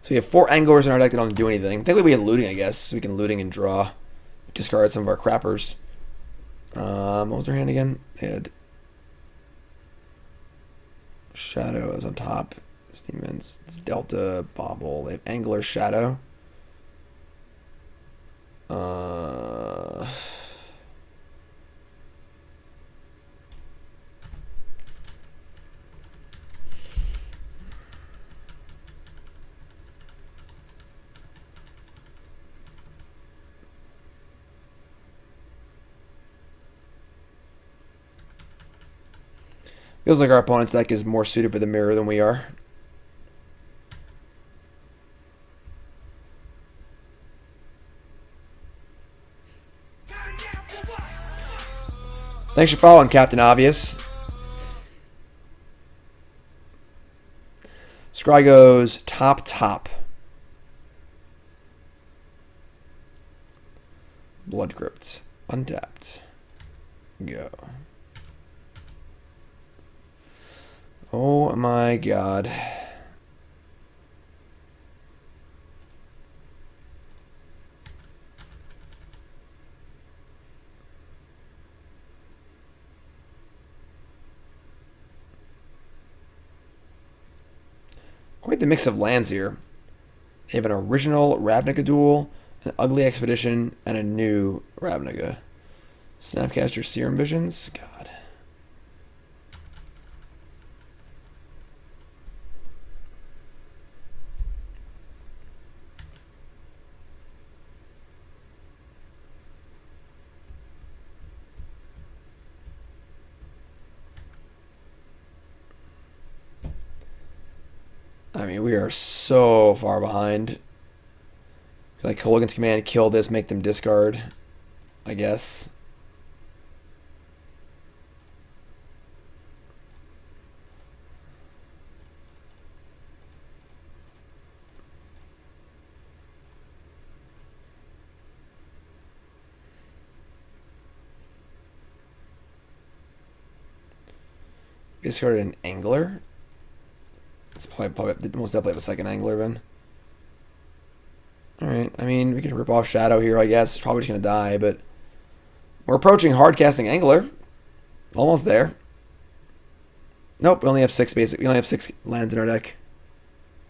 So we have 4 Anglers in our deck that don't do anything. Technically we have Looting, I guess. So we can Looting and draw. Discard some of our crappers. What was their hand again? They had Shadow is on top. Demons. It's Delta, Bauble. They have Angler, Shadow. Feels like our opponent's deck is more suited for the mirror than we are. Thanks for following, Captain Obvious. Scry goes top. Blood Crypt. Untapped. Go. Oh my god. Quite the mix of lands here. They have an original Ravnica duel, an ugly expedition, and a new Ravnica. Snapcaster Serum Visions? God. I mean, we are so far behind. Like Kolaghan's command, kill this, make them discard, I guess. Discarded an Angler. It's probably most definitely have a second Angler then. Alright, I mean, we can rip off Shadow here, I guess. It's probably just going to die, but we're approaching hard casting Angler. Almost there. Nope, we only have 6 basic. We only have 6 lands in our deck.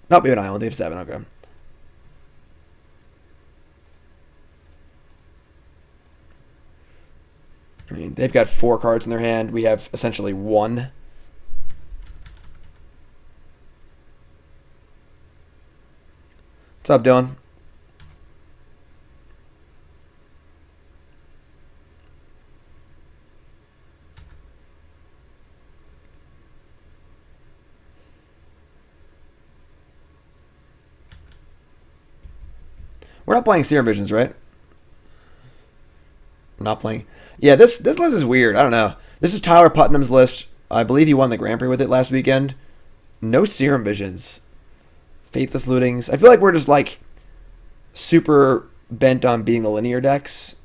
Nope, we have an island. We have 7, okay. I mean, they've got 4 cards in their hand. We have essentially 1. What's up, Dylan? We're not playing Serum Visions, right? We're not playing. Yeah, this list is weird. I don't know. This is Tyler Putnam's list. I believe he won the Grand Prix with it last weekend. No Serum Visions. Faithless Lootings. I feel like we're just like super bent on beating the linear decks.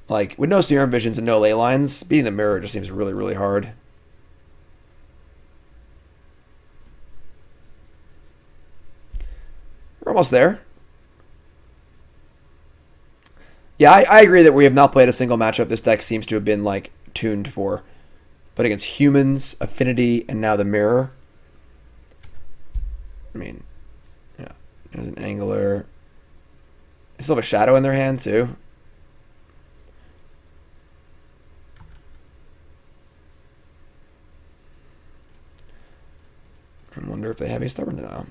Like with no Serum Visions and no ley lines, beating the mirror just seems really, really hard. We're almost there. Yeah, I agree that we have not played a single matchup this deck seems to have been like tuned for. But against humans, Affinity, and now the mirror. I mean, yeah, there's an Angler. They still have a Shadow in their hand too. I wonder if they have a Stubborn Denial.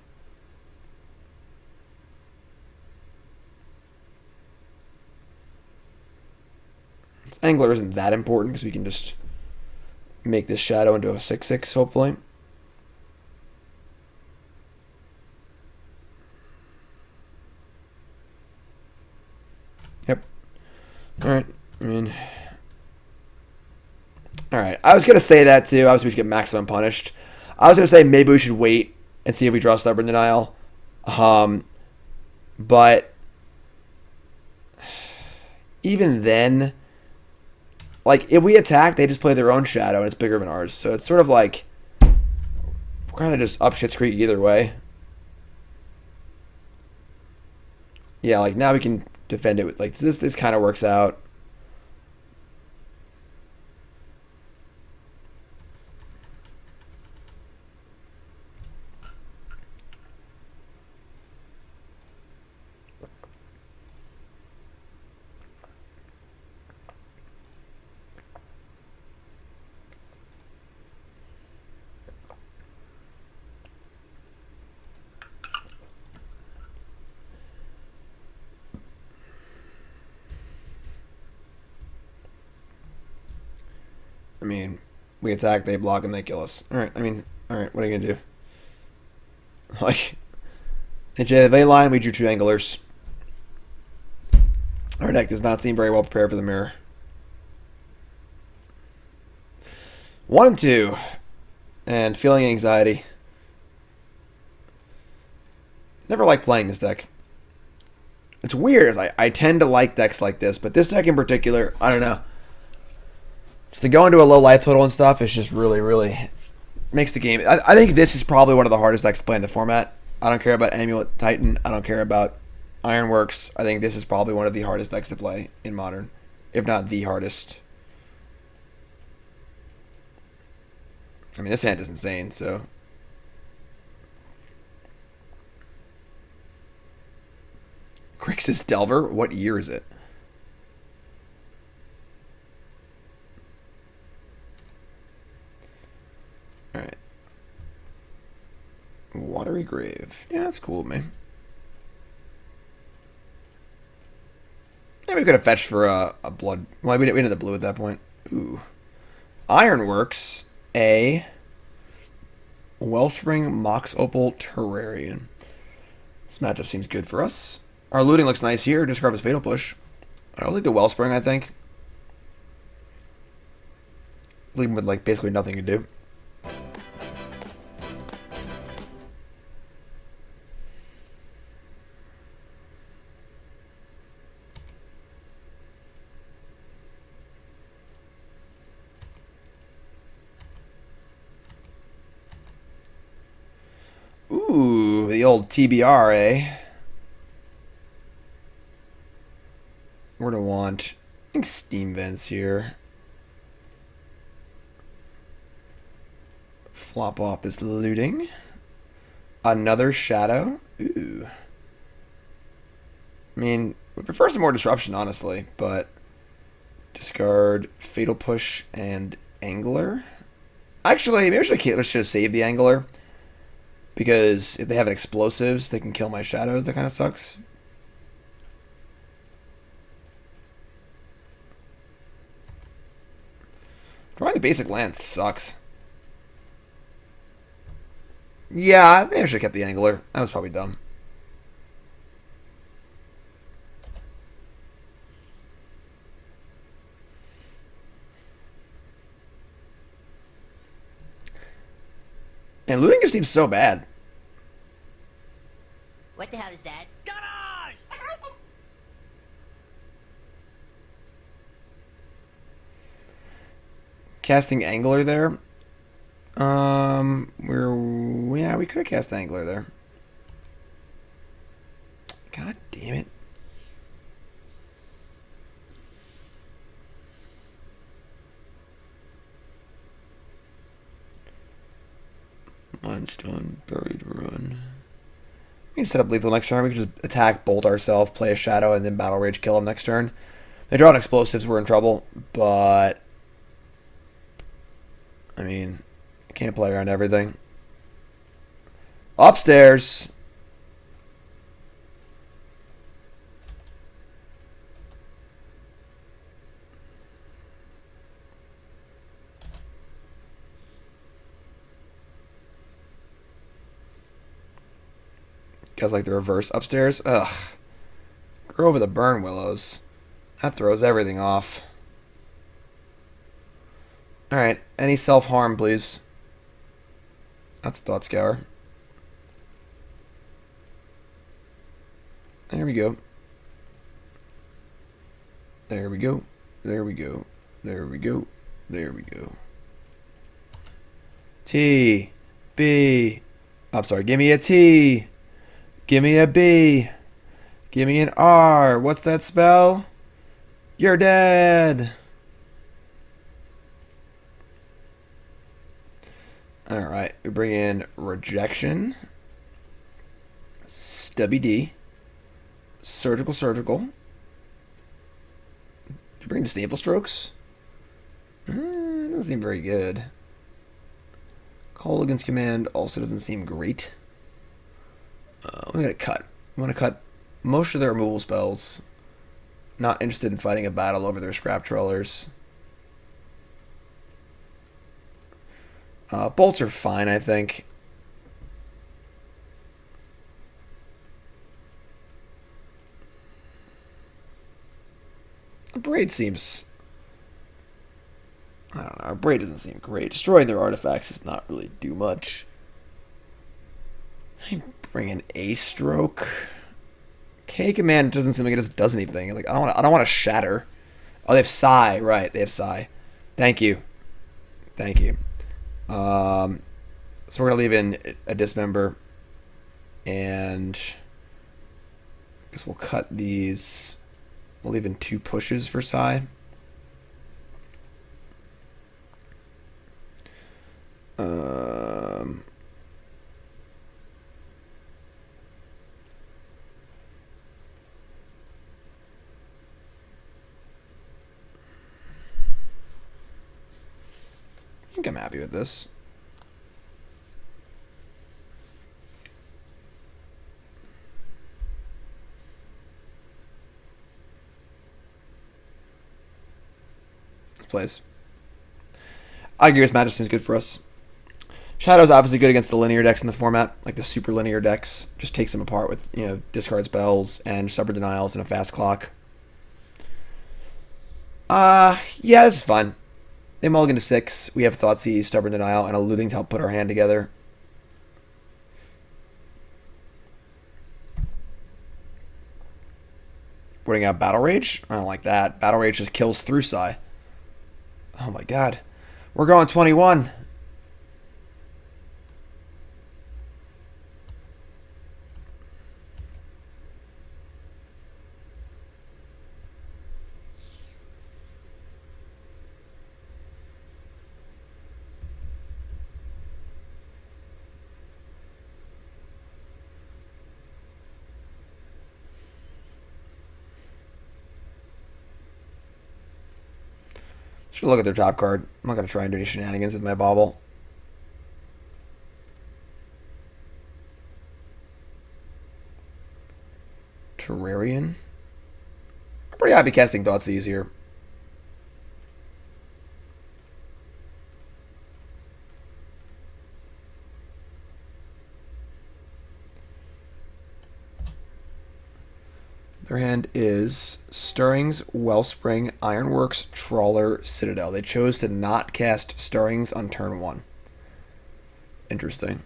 This Angler isn't that important because we can just make this Shadow into a 6/6, hopefully. Yep. Alright, I mean... Alright, I was going to say that too. Obviously, we should get maximum punished. I was going to say maybe we should wait and see if we draw Stubborn Denial. But... even then... like, if we attack, they just play their own Shadow, and it's bigger than ours. So it's sort of like... we're kind of just up shit's creek either way. Yeah, like, now we can defend it with... like, this kind of works out. I mean, we attack, they block, and they kill us. Alright, I mean, alright, what are you gonna do? Like, in JV line, we drew 2 Anglers. Our deck does not seem very well prepared for the mirror. 1 and 2. And feeling anxiety. Never liked playing this deck. It's weird, I tend to like decks like this, but this deck in particular, I don't know. Just to go into a low life total and stuff, it's just really, really makes the game. I think this is probably one of the hardest decks to play in the format. I don't care about Amulet Titan. I don't care about Ironworks. I think this is probably one of the hardest decks to play in Modern, if not the hardest. I mean, this hand is insane, so... Grixis Delver? What year is it? Alright. Watery Grave. Yeah, that's cool, man. Yeah, we could have fetched for a blood... well, we didn't have the blue at that point. Ooh. Ironworks. A Wellspring Mox Opal Terrarian. This matchup seems good for us. Our looting looks nice here. Discard his Fatal Push. I don't like the Wellspring, I think. Leave him with, like, basically nothing to do. Ooh, the old TBR, eh? We're gonna want, I think, Steam Vents here. Flop off this looting. Another Shadow. Ooh. I mean, we prefer some more disruption, honestly, but discard Fatal Push and Angler. Actually, maybe we should save the Angler. Because if they have explosives, they can kill my Shadows. That kind of sucks. Drawing the basic land sucks. Yeah, maybe I should have kept the Angler. That was probably dumb. And looting just seems so bad. What the hell is that? Garage! Casting Angler there. We could have cast Angler there. God damn it. Mindstone, Buried Ruin. We can set up lethal next turn. We can just attack, bolt ourselves, play a Shadow, and then Battle Rage, kill him next turn. They draw an explosives, we're in trouble, but I mean, can't play around everything. Upstairs. guys like the reverse upstairs? Ugh. Grow over the burn willows. That throws everything off. Alright, any self-harm, please. That's a Thought Scour. There we go. There we go. There we go. There we go. There we go. T. B. I'm sorry, give me a T. Give me a B. Give me an R. What's that spell? You're dead. Alright, we bring in Rejection. Stubby D. Surgical. Do you bring Disdainful Strokes? Doesn't seem very good. Kolaghan's Command also doesn't seem great. We're gonna cut. We want to cut most of their removal spells. Not interested in fighting a battle over their scrap trawlers. Bolts are fine, I think. Abrade seems... I don't know. Abrade doesn't seem great. Destroying their artifacts does not really do much. I bring in a stroke. K command doesn't seem like it just does anything. Like I don't want to shatter. Oh, they have Sigh, right? They have Sigh. Thank you. So we're gonna leave in a Dismember, and I guess we'll cut these. We'll leave in 2 pushes for Sigh. I think I'm happy with this. Let's plays. Gears matchup seems good for us. Shadow's obviously good against the linear decks in the format, like the super linear decks. Just takes them apart with, discard spells and stubborn denials and a fast clock. Yeah, this is fun. They mulligan to 6. We have Thoughtseize, Stubborn Denial, and a Looting to help put our hand together. Putting out Battle Rage? I don't like that. Battle Rage just kills through Sigh. Oh my god. We're going 21. Just look at their top card. I'm not going to try and do any shenanigans with my Bauble. Terrarian. I'm pretty happy casting Thoughtseize here. Their hand is Stirrings, Wellspring, Ironworks, Trawler, Citadel. They chose to not cast Stirrings on turn 1. Interesting.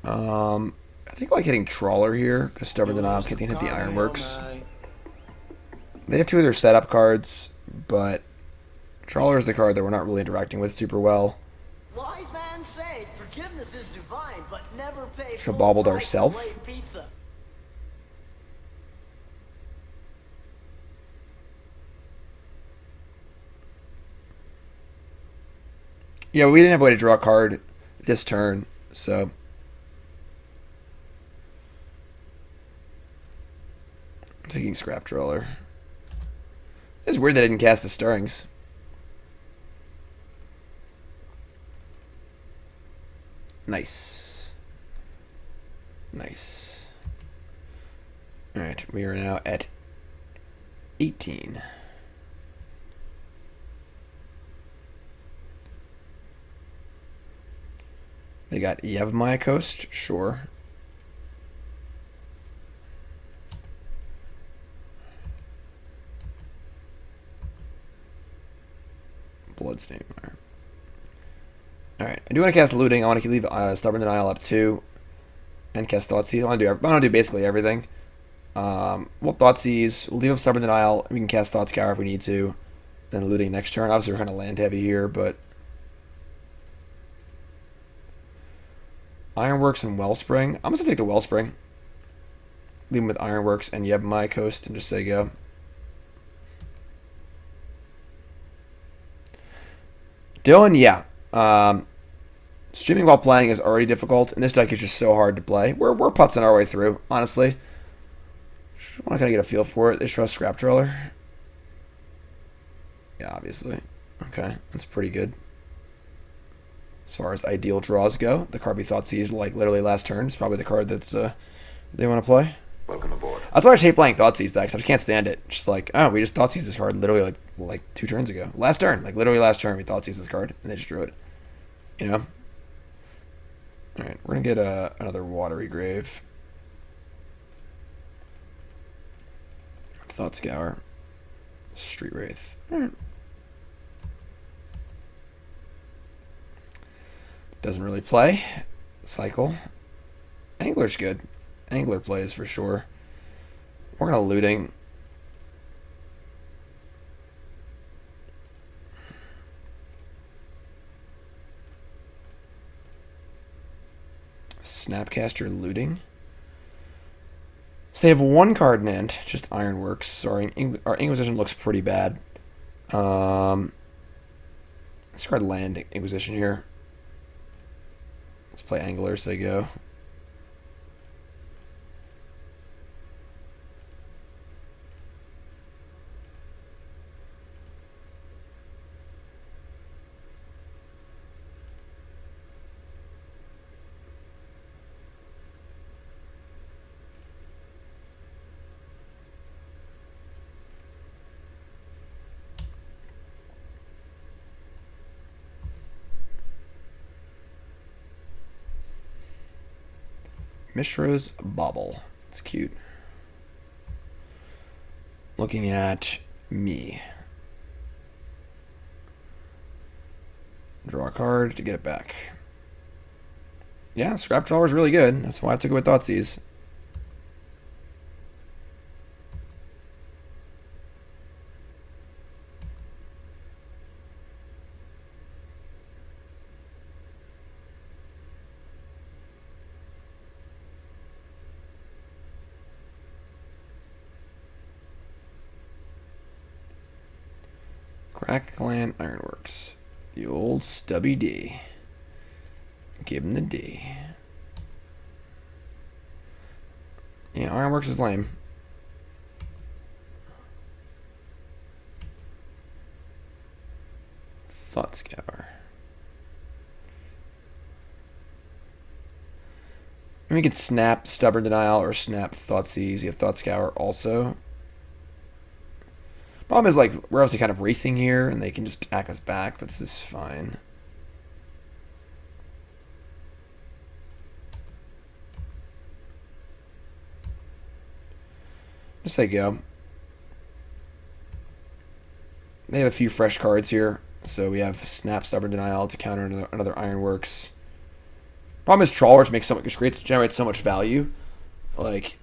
I think I like hitting Trawler here, because Stubborn Denial can hit the Ironworks. They have 2 of their setup cards, but Trawler is the card that we're not really interacting with super well. Wise man say forgiveness is divine, but never pay Should have baubled ourselves. pizza. Yeah, we didn't have a way to draw a card this turn, so... I'm taking Scrap Trawler. It's weird that I didn't cast the Stirrings. Nice. Nice. Alright, we are now at 18. They got Yevmaya Coast, sure. Bloodstained Mire. Alright, I do want to cast Looting. I want to leave Stubborn Denial up too. And cast Thoughtseize. I want to do basically everything. We'll Thoughtseize. We'll leave up Stubborn Denial. We can cast Thought Scour if we need to. Then Looting next turn. Obviously we're kind of land heavy here, but... Ironworks and Wellspring. I'm just going to take the Wellspring. Leave him with Ironworks and Yebmai Coast and just say go. Dylan, yeah. Streaming while playing is already difficult, and this deck is just so hard to play. We're putzing our way through, honestly. Just want to kind of get a feel for it. They show a Scrap Trawler. Yeah, obviously. Okay, that's pretty good. As far as ideal draws go, the card we thought seized like literally last turn is probably the card that's they want to play. Welcome aboard. That's why I hate playing Thoughtseize decks. I just can't stand it. Just like, oh, we just Thoughtseize this card literally like 2 turns ago. Last turn, like literally last turn, we Thoughtseize this card and they just drew it. You know. All right, we're gonna get another Watery Grave. Thought Scour. Street Wraith. All right. Doesn't really play. Cycle. Angler's good. Angler plays for sure. We're gonna Looting. Snapcaster Looting. So they have 1 card in hand, just Ironworks. Sorry, our Inquisition looks pretty bad. Let's card land Inquisition here. Let's play Angler, say go. Mishra's Bauble. It's cute. Looking at me. Draw a card to get it back. Yeah, Scrap Trawler is really good. That's why I took it with Thoughtseize. Clan Ironworks. The old stubby D. Give him the D. Yeah, Ironworks is lame. Thought Scour. We could snap Stubborn Denial or snap Thoughtseize. You have Thought Scour also. Problem is, like, we're obviously kind of racing here, and they can just attack us back, but this is fine. Just say go. They have a few fresh cards here, so we have Snap Stubborn Denial to counter another Ironworks. Problem is, Trawlers generate so much value. Like...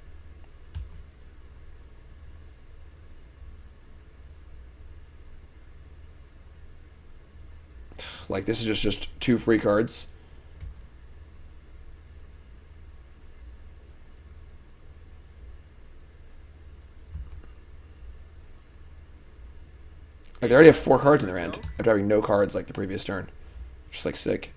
Like, this is just 2 free cards. Like, they already have 4 cards in their hand after having no cards like the previous turn. Just, like, sick.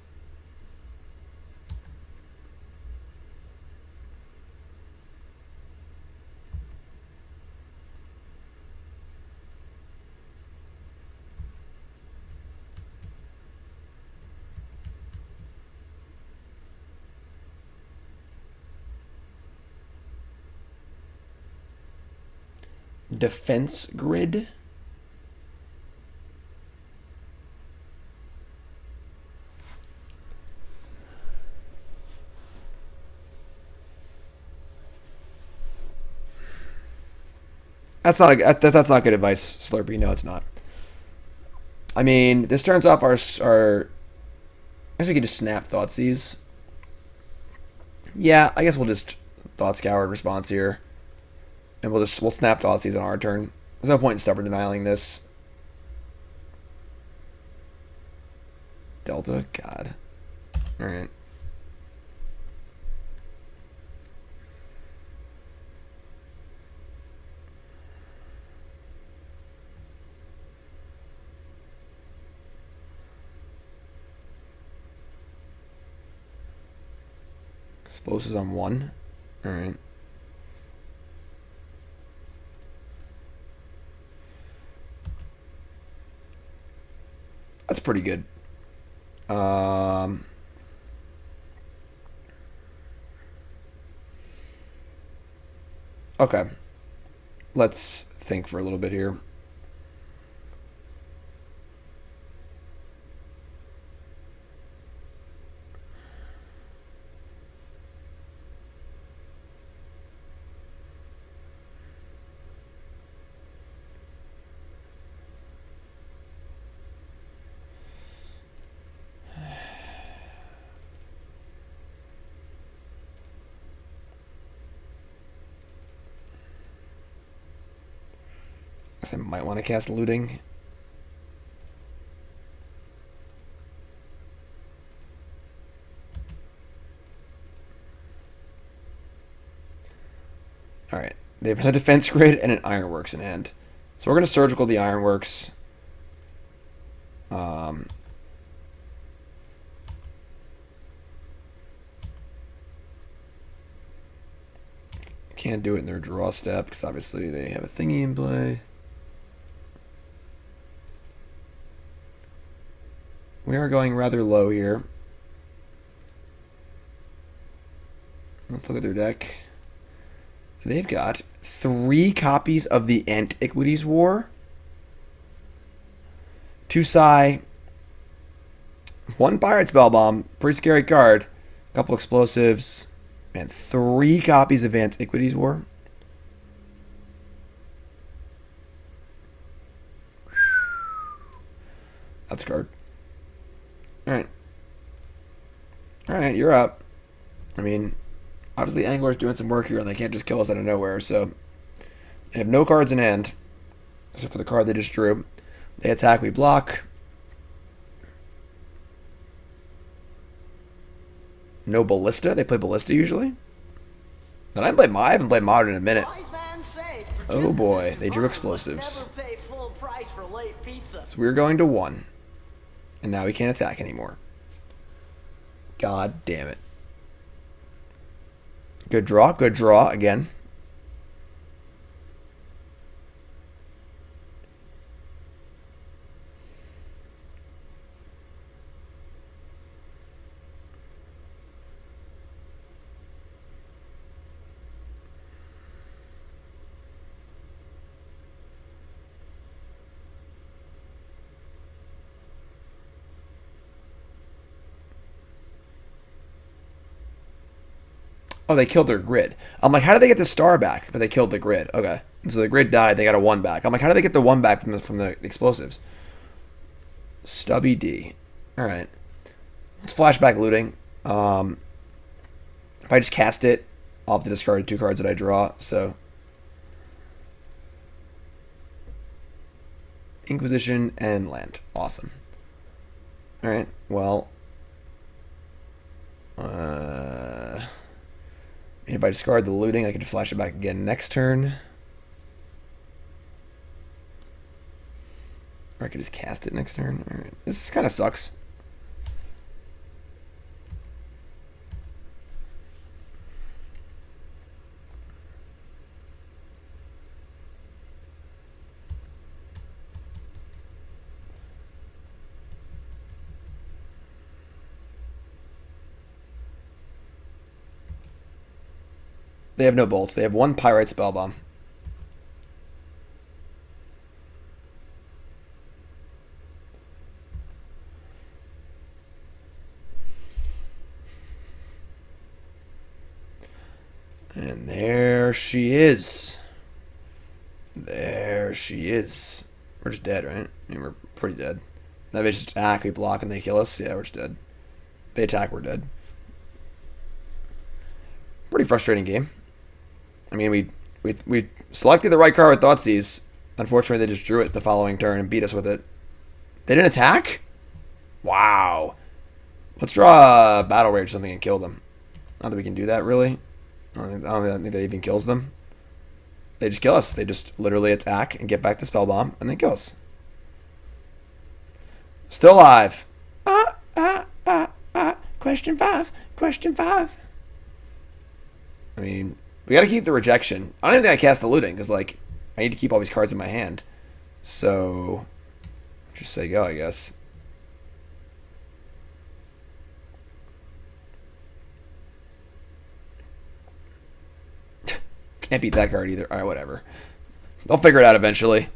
Defense Grid. That's not good advice, Slurpee. No, it's not. I mean, this turns off our. I guess we could just snap Thoughtseize. Yeah, I guess we'll just Thought Scour in response here, and we'll snap Thoughtseize on our turn. There's no point in stubborn denying this. Delta, God. All right. Explosives on 1. All right. That's pretty good. Okay. Let's think for a little bit here. I might want to cast Looting. Alright. They have a defense grid and an Ironworks in hand. So we're going to surgical the Ironworks. Can't do it in their draw step because obviously they have a thingy in play. We are going rather low here. Let's look at their deck. They've got 3 copies of the Antiquities War, 2 Psi, 1 Pirate Spellbomb, pretty scary card, a couple explosives, and 3 copies of Antiquities War. That's a card. Alright. Alright, you're up. I mean, obviously Angler's doing some work here and they can't just kill us out of nowhere, so they have no cards in hand. Except for the card they just drew. They attack, we block. No Ballista? They play Ballista usually? And I haven't played Modern in a minute. Oh boy, they drew explosives. So we're going to 1. And now we can't attack anymore. God damn it. Good draw again. Oh, they killed their grid. I'm like, how did they get the star back? But they killed the grid. Okay. And so the grid died. They got a 1 back. I'm like, how did they get the 1 back from the explosives? Stubby D. All right. Let's flashback Looting. If I just cast it, I'll have to discard 2 cards that I draw. So Inquisition and land. Awesome. All right. Well. If I discard the Looting, I can flash it back again next turn. Or I could just cast it next turn. Alright. This kind of sucks. They have no bolts. They have 1 Pyrite Spellbomb. And there she is. There she is. We're just dead, right? I mean, we're pretty dead. Now they just attack, we block, and they kill us. Yeah, we're just dead. They attack, we're dead. Pretty frustrating game. I mean, we selected the right card with Thoughtseize. Unfortunately, they just drew it the following turn and beat us with it. They didn't attack? Wow. Let's draw a Battle Rage or something and kill them. Not that we can do that, really. I don't think that even kills them. They just kill us. They just literally attack and get back the spell bomb and then kill us. Still alive. Question 5. Question 5. I mean, we got to keep the rejection. I don't even think I cast the looting because, like, I need to keep all these cards in my hand. So, just say go, I guess. Can't beat that card either. All right, whatever. They'll figure it out eventually.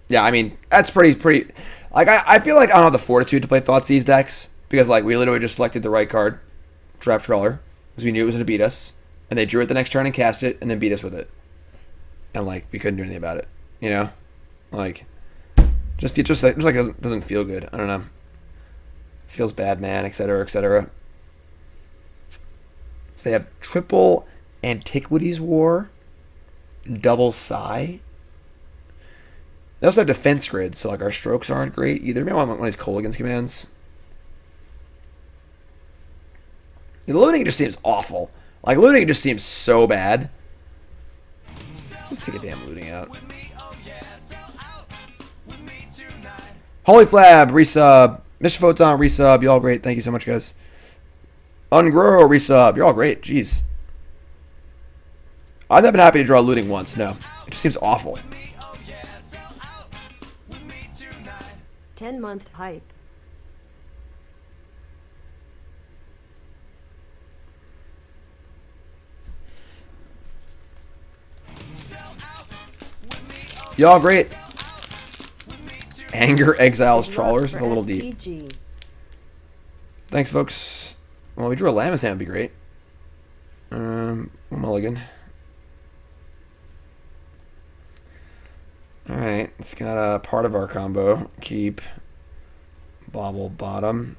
Yeah, I mean, that's pretty. Like, I feel like I don't have the fortitude to play Thoughtseize decks because, like, we literally just selected the right card, Trap Trawler, because we knew it was going to beat us, and they drew it the next turn and cast it, and then beat us with it. And, like, we couldn't do anything about it, you know? Like, just like it doesn't feel good. I don't know. Feels bad, man, etc., etc. So they have triple Antiquities War, double Psi. They also have defense grid, so like our strokes aren't great either. Maybe I want one of these Kolaghan's commands. The looting just seems awful. Like, looting just seems so bad. Let's take a damn looting out. Holy Flab, resub. Mr. Photon, resub. Y'all great. Thank you so much, guys. Ungrow, resub. You're all great. Jeez. I've not been happy to draw looting once. No. It just seems awful. 10-month hype. Y'all great. Anger exiles trawlers with a little deep. SCG. Thanks, folks. Well, we drew a Lamasan would be great. Mulligan. Alright, it's got a part of our combo. Keep Bauble bottom.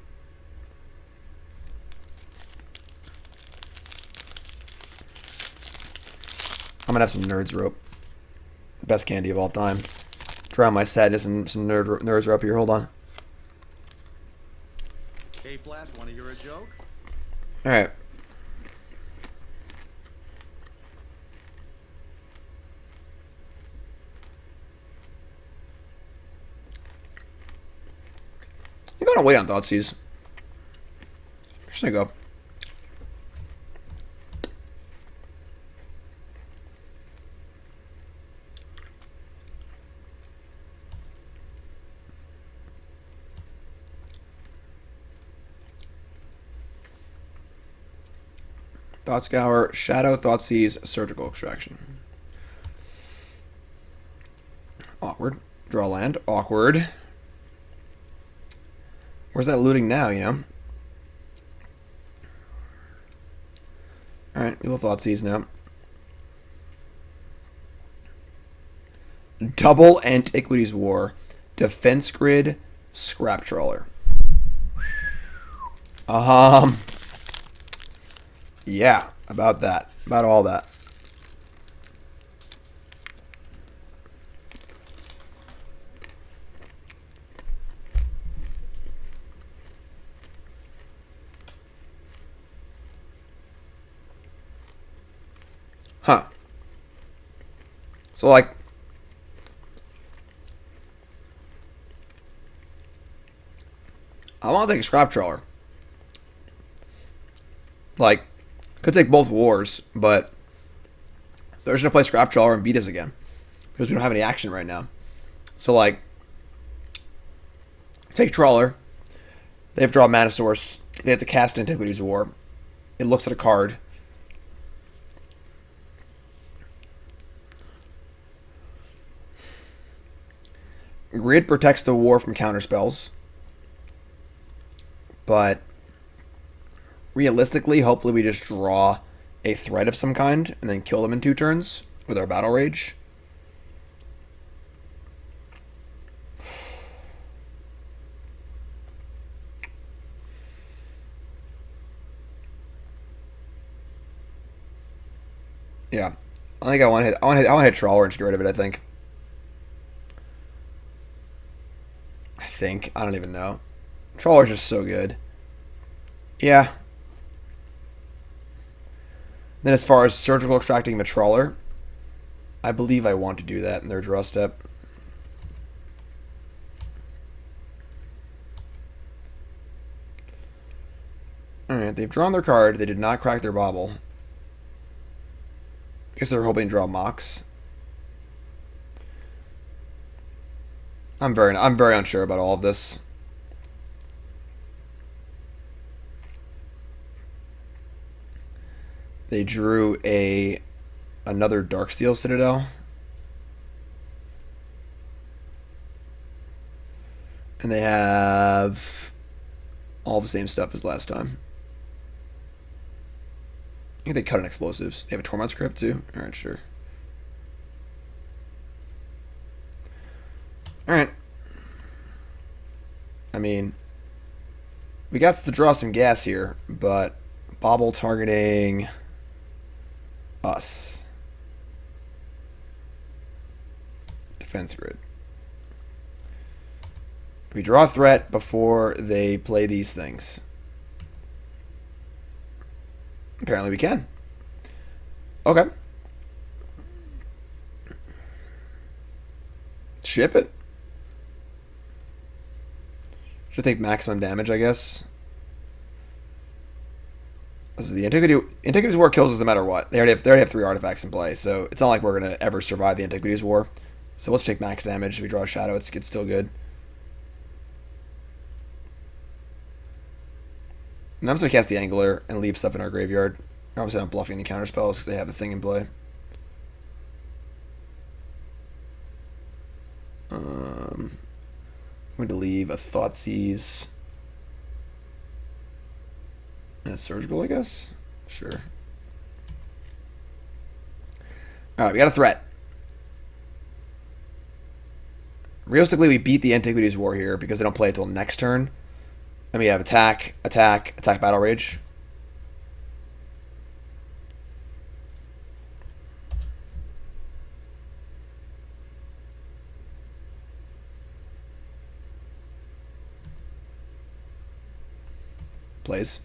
I'm gonna have some Nerds Rope. Best candy of all time. Drown my sadness and some Nerds Rope here. Hold on. Hey, Flash, want to hear a joke? Alright. I'm gonna wait on Thoughtseize. Just gonna go. Thought Scour, Shadow, Thoughtseize, Surgical Extraction. Awkward. Draw land. Awkward. Where's that looting now, you know? Alright, we will Thoughtseize now. Double Antiquities War. Defense Grid, Scrap Trawler. Yeah, about that. About all that. Huh. So, like, I want to take a Scrap Trawler. Like, could take both wars, but they're just going to play Scrap Trawler and beat us again. Because we don't have any action right now. So, like, take Trawler. They have to draw a mana source. They have to cast Antiquities War. It looks at a card. Grid protects the war from counterspells. But realistically, hopefully we just draw a threat of some kind and then kill them in 2 turns with our Battle Rage. Yeah, I think I want to hit. I want to hit Trawler and just get rid of it. I think. I don't even know. Trawler's just so good. Yeah. Then as far as surgical extracting a Trawler, I believe I want to do that in their draw step. Alright, they've drawn their card. They did not crack their Bauble. I guess they're hoping to draw Mox. I'm very unsure about all of this. They drew another Darksteel Citadel. And they have all the same stuff as last time. I think they cut in explosives. They have a Torment Crypt too? Alright, sure. Alright. I mean, we got to draw some gas here, but Bauble targeting us. Defense grid. We draw a threat before they play these things. Apparently we can. Okay. Ship it. Should take maximum damage, I guess. This is the Antiquities War kills us no matter what. They already have 3 artifacts in play, so it's not like we're gonna ever survive the Antiquities War. So let's take max damage. If we draw a shadow, it's still good. And I'm just gonna cast the Angler and leave stuff in our graveyard. Obviously, I'm bluffing the counter spells because they have the thing in play. I'm going to leave a Thoughtseize and a Surgical, I guess. Sure. All right, we got a threat. Realistically, we beat the Antiquities War here because they don't play it till next turn. And we have attack, attack, attack, Battle Rage. Plays.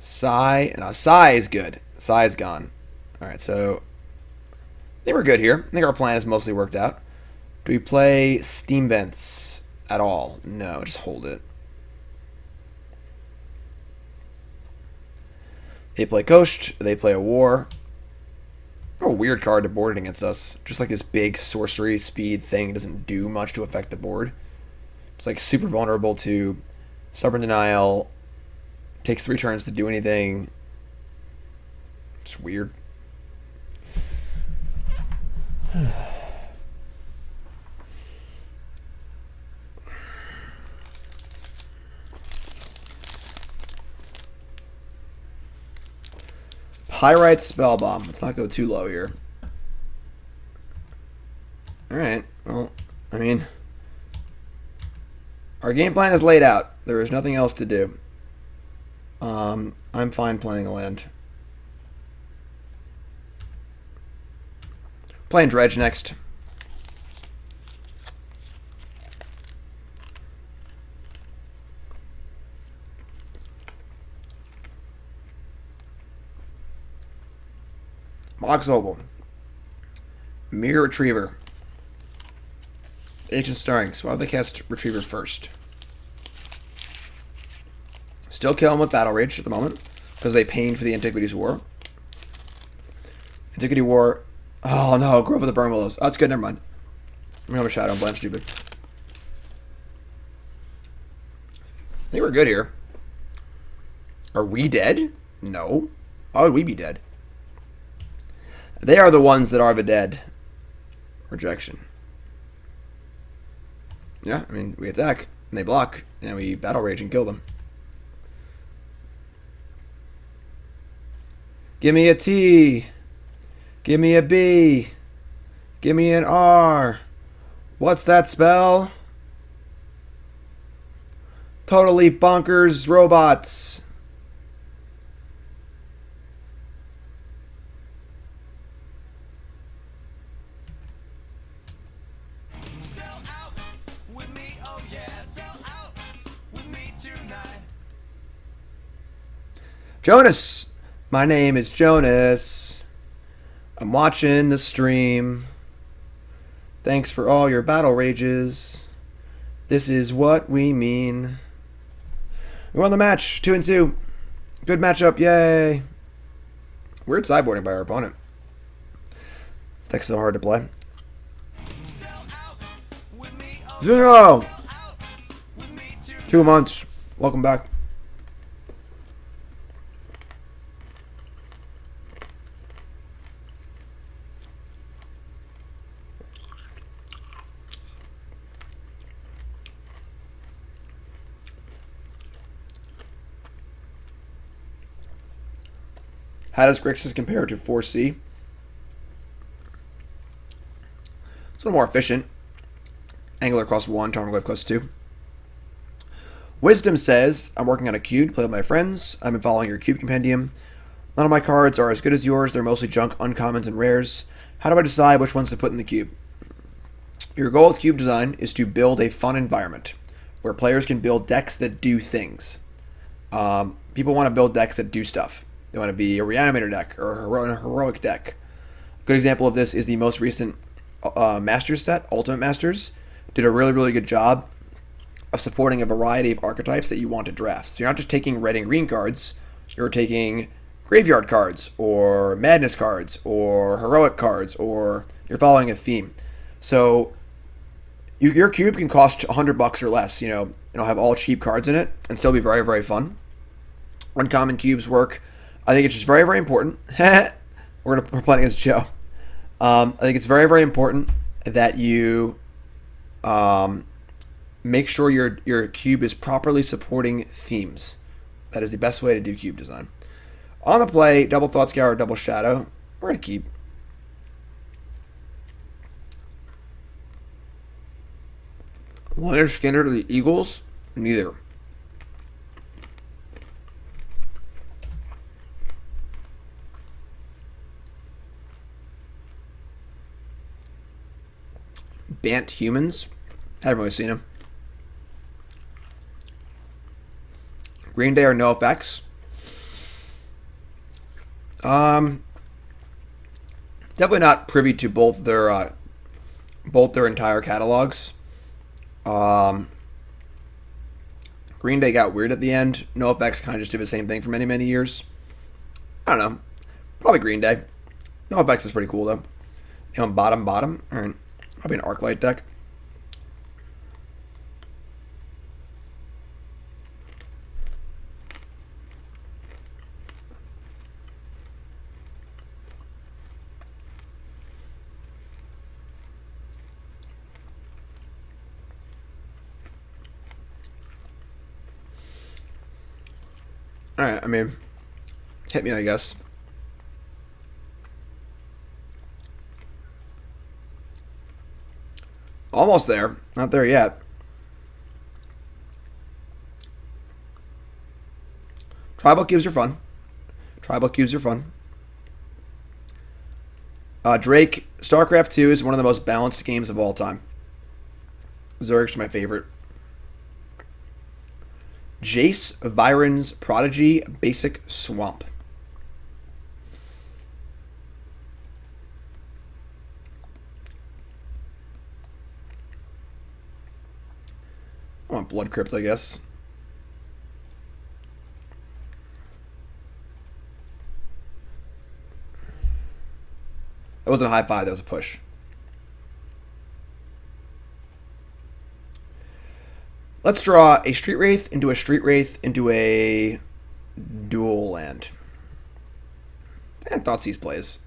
Sigh. No, Sigh is good. Sigh is gone. Alright, so I think we're good here. I think our plan is mostly worked out. Do we play Steam Vents at all? No, just hold it. They play Ghost. They play a War. What a weird card to board against us. Just like this big sorcery speed thing doesn't do much to affect the board. It's like super vulnerable to Stubborn Denial. Takes 3 turns to do anything. It's weird. Pyrite Spellbomb. Let's not go too low here. Alright, well, I mean, our game plan is laid out. There is nothing else to do. I'm fine playing a land. Playing Dredge next. Mox Opal. Mirror Retriever. Ancient Stirring. So why would they cast Retriever first? Still kill him with Battle Rage at the moment, because they pain for the Antiquities War. Antiquity War. Oh no, Grove of the Burn Willows. Oh, that's good, never mind. I'm gonna have a shadow, I'm stupid. I think we're good here. Are we dead? No. Why would we be dead? They are the ones that are the dead. Rejection. Yeah, I mean, we attack, and they block, and we Battle Rage and kill them. Give me a T. Give me a B. Give me an R. What's that spell? Totally bonkers robots. Sell out with me, oh yeah, sell out with me tonight. Jonas. My name is Jonas. I'm watching the stream. Thanks for all your battle rages. This is what we mean. We won the match, 2-2. Good matchup, yay. Weird sideboarding by our opponent. This deck's so hard to play. 0. 2 months. Welcome back. How does Grixis compare to 4C? It's a little more efficient. Angler costs 1, Tarmogoyf costs 2. Wisdom says, I'm working on a cube to play with my friends. I've been following your cube compendium. None of my cards are as good as yours. They're mostly junk, uncommons, and rares. How do I decide which ones to put in the cube? Your goal with cube design is to build a fun environment where players can build decks that do things. People want to build decks that do stuff. They want to be a Reanimator deck or a Heroic deck. A good example of this is the most recent Masters set, Ultimate Masters. Did a really, really good job of supporting a variety of archetypes that you want to draft. So you're not just taking red and green cards, you're taking graveyard cards, or madness cards, or heroic cards, or you're following a theme. So your cube can cost $100 or less, it'll have all cheap cards in it, and still be very, very fun. Uncommon cubes work. I think it's just very, very important. We're playing against Joe. I think it's very, very important that you make sure your cube is properly supporting themes. That is the best way to do cube design. On the play, double Thought Scour, double Shadow. We're going to keep. Leonard Skinner to the Eagles? Neither. Bant Humans. Haven't really seen him. Green Day or no effects. Definitely not privy to both their entire catalogs. Green Day got weird at the end. No effects kind of just did the same thing for many, many years. I don't know. Probably Green Day. No effects is pretty cool though. Bottom. Alright. Probably an Arclight deck. Alright, I mean, hit me, I guess. Almost there. Not there yet. Tribal cubes are fun. Drake, StarCraft 2 is one of the most balanced games of all time. Zerg's my favorite. Jace, Viren's Prodigy, Basic Swamp. I want Blood Crypt, I guess. That wasn't a high five, that was a push. Let's draw a Street Wraith into a dual land. And Thoughtseize plays.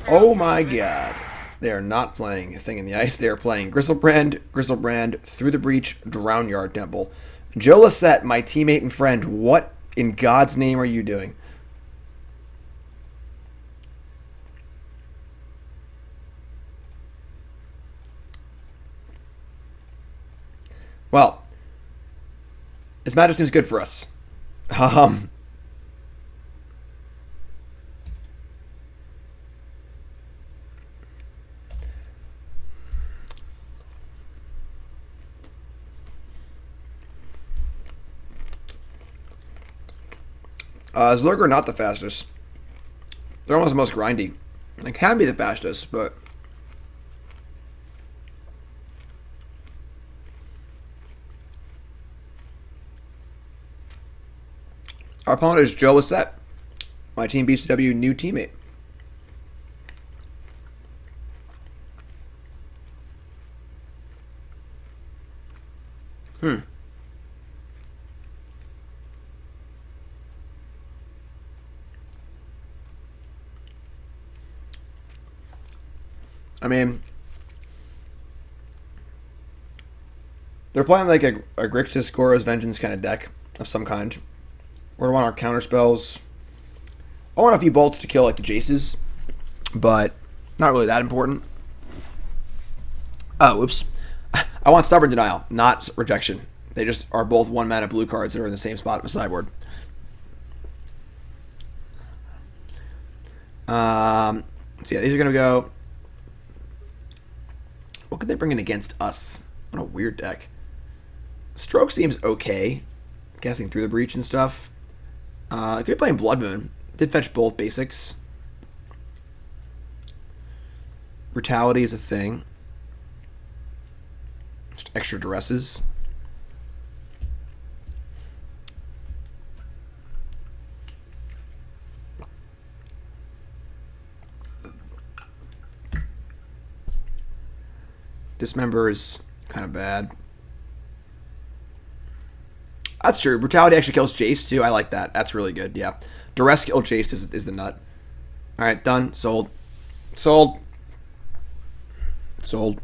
Oh my god. They are not playing a thing in the ice. They are playing Griselbrand, Through the Breach, Drownyard Temple. Joe Lissette, my teammate and friend, what in God's name are you doing? Well, this matchup seems good for us. Zerg are not the fastest. They're almost the most grindy. They can be the fastest, but... Our opponent is Joe Lissette, my Team BCW new teammate. I mean, they're playing like a Grixis Goro's Vengeance kind of deck of some kind. We're going to want our counter spells. I want a few bolts to kill like the Jaces, but not really that important. Oh, oops. I want Stubborn Denial, not Rejection. They just are both 1 mana blue cards that are in the same spot of the sideboard. So yeah, these are going to go... What could they bring in against us? What a weird deck. Stroke seems okay. Guessing Through the Breach and stuff. I could be playing Blood Moon. Did fetch both basics. Brutality is a thing. Just extra duresses. Dismember is kind of bad. That's true. Brutality actually kills Jace, too. I like that. That's really good, yeah. Duress kill Jace is the nut. Alright, done. Sold. Sold. Sold.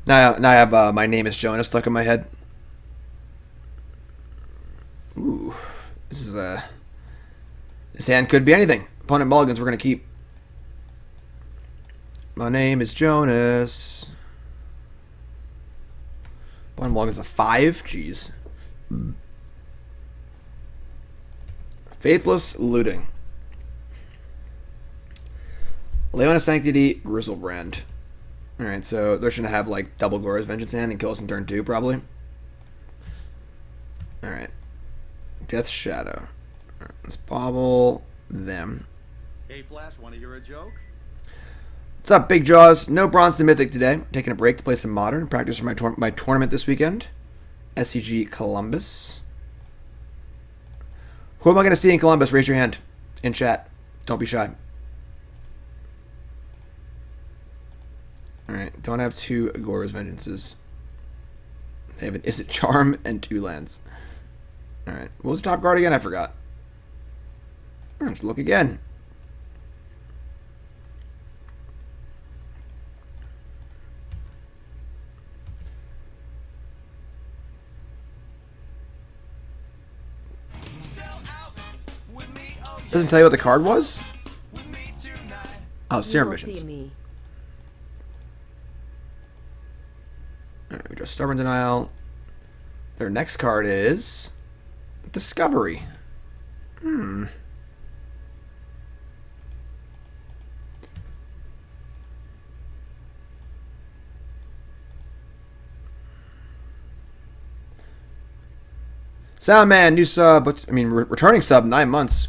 Now I have My Name is Jonah stuck in my head. Ooh. This hand could be anything. Opponent mulligans we're going to keep. My name is Jonas. One mulligan's a 5? Jeez. Faithless Looting. Leona Sanctity, Griselbrand. Alright, so they're going to have like double Goro's Vengeance in hand and kill us in turn 2, probably. Alright. Death Shadow. Alright, let's Bauble them. Hey, Flash, wanna hear a joke? What's up, Big Jaws? No Bronze to Mythic today. Taking a break to play some Modern and practice for my tournament this weekend. SCG Columbus. Who am I going to see in Columbus? Raise your hand in chat. Don't be shy. Alright, don't have 2 Agora's Vengeances. They have an Is It Charm and 2 lands. Alright, what was the top card again? I forgot. Let's look again. Doesn't tell you what the card was? Oh, Serum Visions. Alright, we just Stubborn Denial. Their next card is Discovery. Soundman, new sub. Returning sub, 9 months.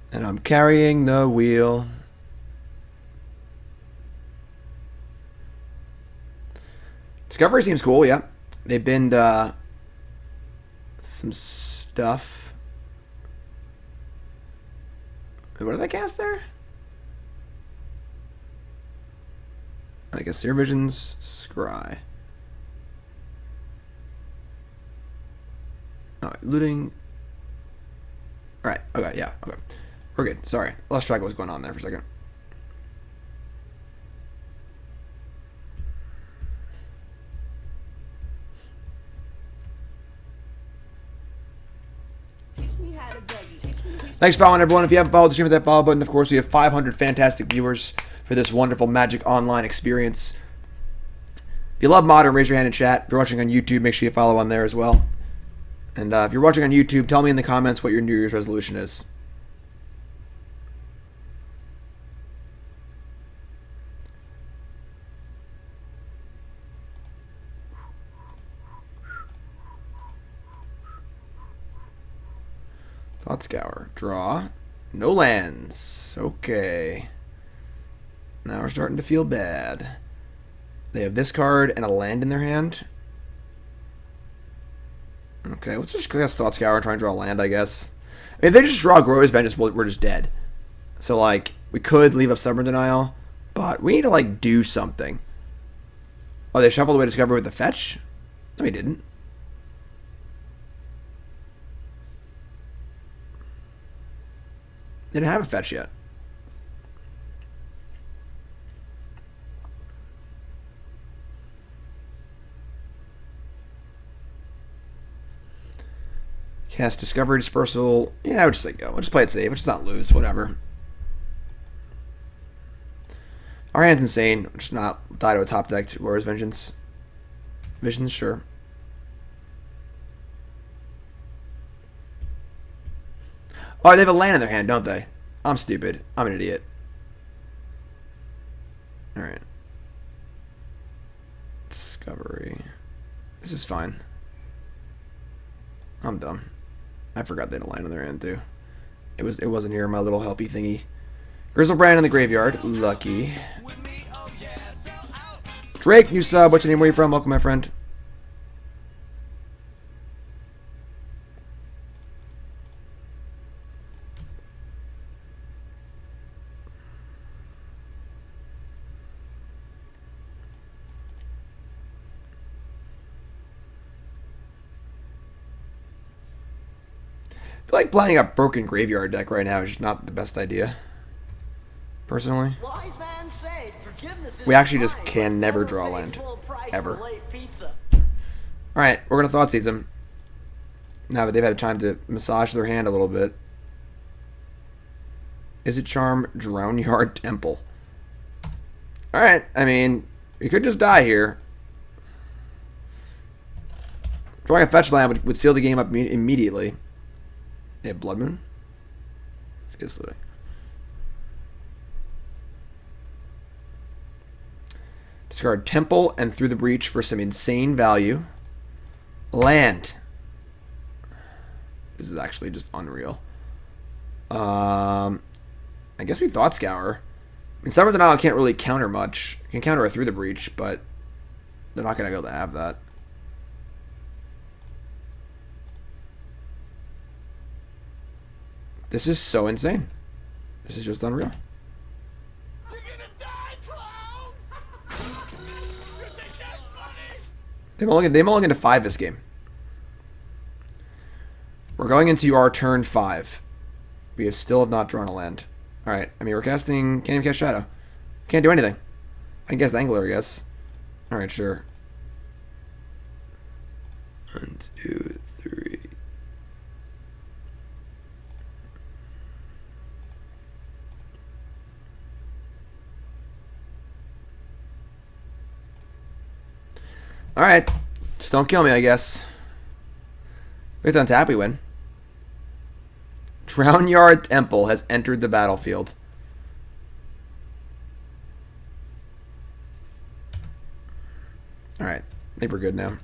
And I'm carrying the wheel. Discovery seems cool, yeah. They binned some stuff. Wait, what did I cast there? I guess Seer Visions, Scry. Alright, looting. Alright, okay, yeah, okay. We're good. Sorry. Lost track of what's going on there for a second. Thanks for following, everyone. If you haven't followed the stream, hit that follow button. Of course, we have 500 fantastic viewers for this wonderful Magic Online experience. If you love Modern, raise your hand in chat. If you're watching on YouTube, make sure you follow on there as well. And if you're watching on YouTube, tell me in the comments what your New Year's resolution is. Thought Scour. Draw. No lands. Okay. Now we're starting to feel bad. They have this card and a land in their hand. Okay, let's just cast Thought Scour and try and draw a land, I guess. I mean, if they just draw Growers Vengeance, we're just dead. So, like, we could leave up Stubborn Denial, but we need to, like, do something. Oh, they shuffled away Discovery with the fetch? No, we didn't. They didn't have a fetch yet. Cast Discovery Dispersal. Yeah, I would just say go. We'll just play it safe. Let's just not lose. Whatever. Our hand's insane. We'll just not die to a top deck to Warrior's Vengeance. Visions, sure. Oh, they have a land in their hand, don't they? I'm stupid. I'm an idiot. Alright. Discovery. This is fine. I'm dumb. I forgot they had a land in their hand too. It wasn't here, my little helpy thingy. Grizzlebrand in the graveyard. Lucky. Drake, new sub. What's your name? Where are you from? Welcome, my friend. I feel like playing a broken graveyard deck right now is just not the best idea. Personally. Wise man say, forgiveness is We actually just divine, can but never never draw pay land. full price Ever. for late pizza. Alright, we're going to Thoughtseize them. Now that they've had time to massage their hand a little bit. Is it Charm? Drownyard Temple. Alright, I mean, you could just die here. Drawing a fetch land would seal the game up immediately. They have Blood Moon? Faithless Looting. Discard Temple and Through the Breach for some insane value. Land. This is actually just unreal. I guess we Thought Scour. I mean, Stubborn Denial can't really counter much. It can counter a Through the Breach, but they're not going to be able to have that. This is so insane. This is just unreal. You're gonna die, clown! You think that's funny? They mulligan to 5 this game. We're going into our turn 5. We have still have not drawn a land. Alright, I mean, we're casting... Can't even cast Shadow. Can't do anything. I can cast Angler, I guess. Alright, sure. 1, 2, 3... Alright. Just don't kill me, I guess. With untap, we win. Drownyard Temple has entered the battlefield. Alright. I think we're good now.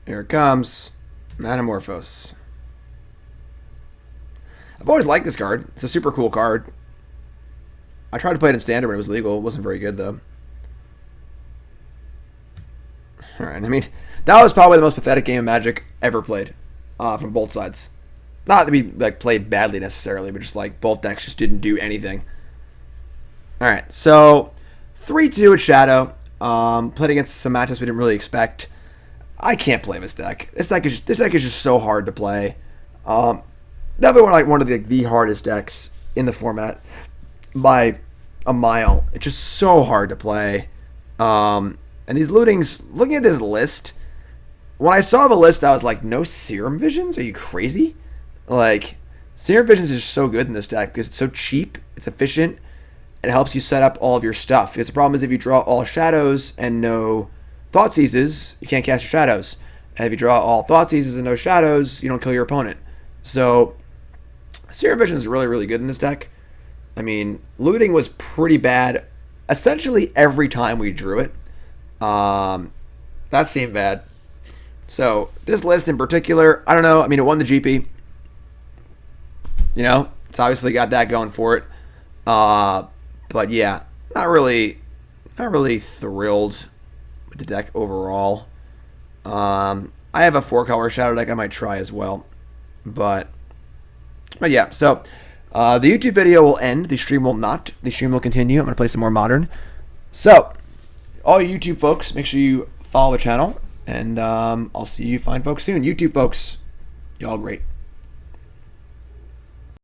Here it comes. Manamorphose. I've always liked this card. It's a super cool card. I tried to play it in Standard when it was legal. It wasn't very good, though. Alright, I mean, that was probably the most pathetic game of Magic ever played from both sides. Not to be like played badly necessarily, but just like both decks just didn't do anything. Alright, so 3-2 at Shadow. Played against some matchups we didn't really expect. I can't play this deck. This deck is just so hard to play. Definitely one of the hardest decks in the format by a mile. It's just so hard to play. And these lootings, looking at this list, when I saw the list, I was like, no Serum Visions? Are you crazy? Like, Serum Visions is so good in this deck because it's so cheap, it's efficient, and it helps you set up all of your stuff. Because the problem is if you draw all shadows and no Thoughtseizes, you can't cast your shadows. And if you draw all Thoughtseizes and no shadows, you don't kill your opponent. So, Serum Vision is really, really good in this deck. I mean, looting was pretty bad essentially every time we drew it. That seemed bad. So, this list in particular, I don't know. I mean, it won the GP. You know, it's obviously got that going for it. But yeah, not really thrilled with the deck overall. I have a 4-color shadow deck I might try as well. But yeah, so the YouTube video will end. The stream will not. The stream will continue. I'm going to play some more Modern. So, all you YouTube folks, make sure you follow the channel. And I'll see you fine folks soon. YouTube folks, y'all great.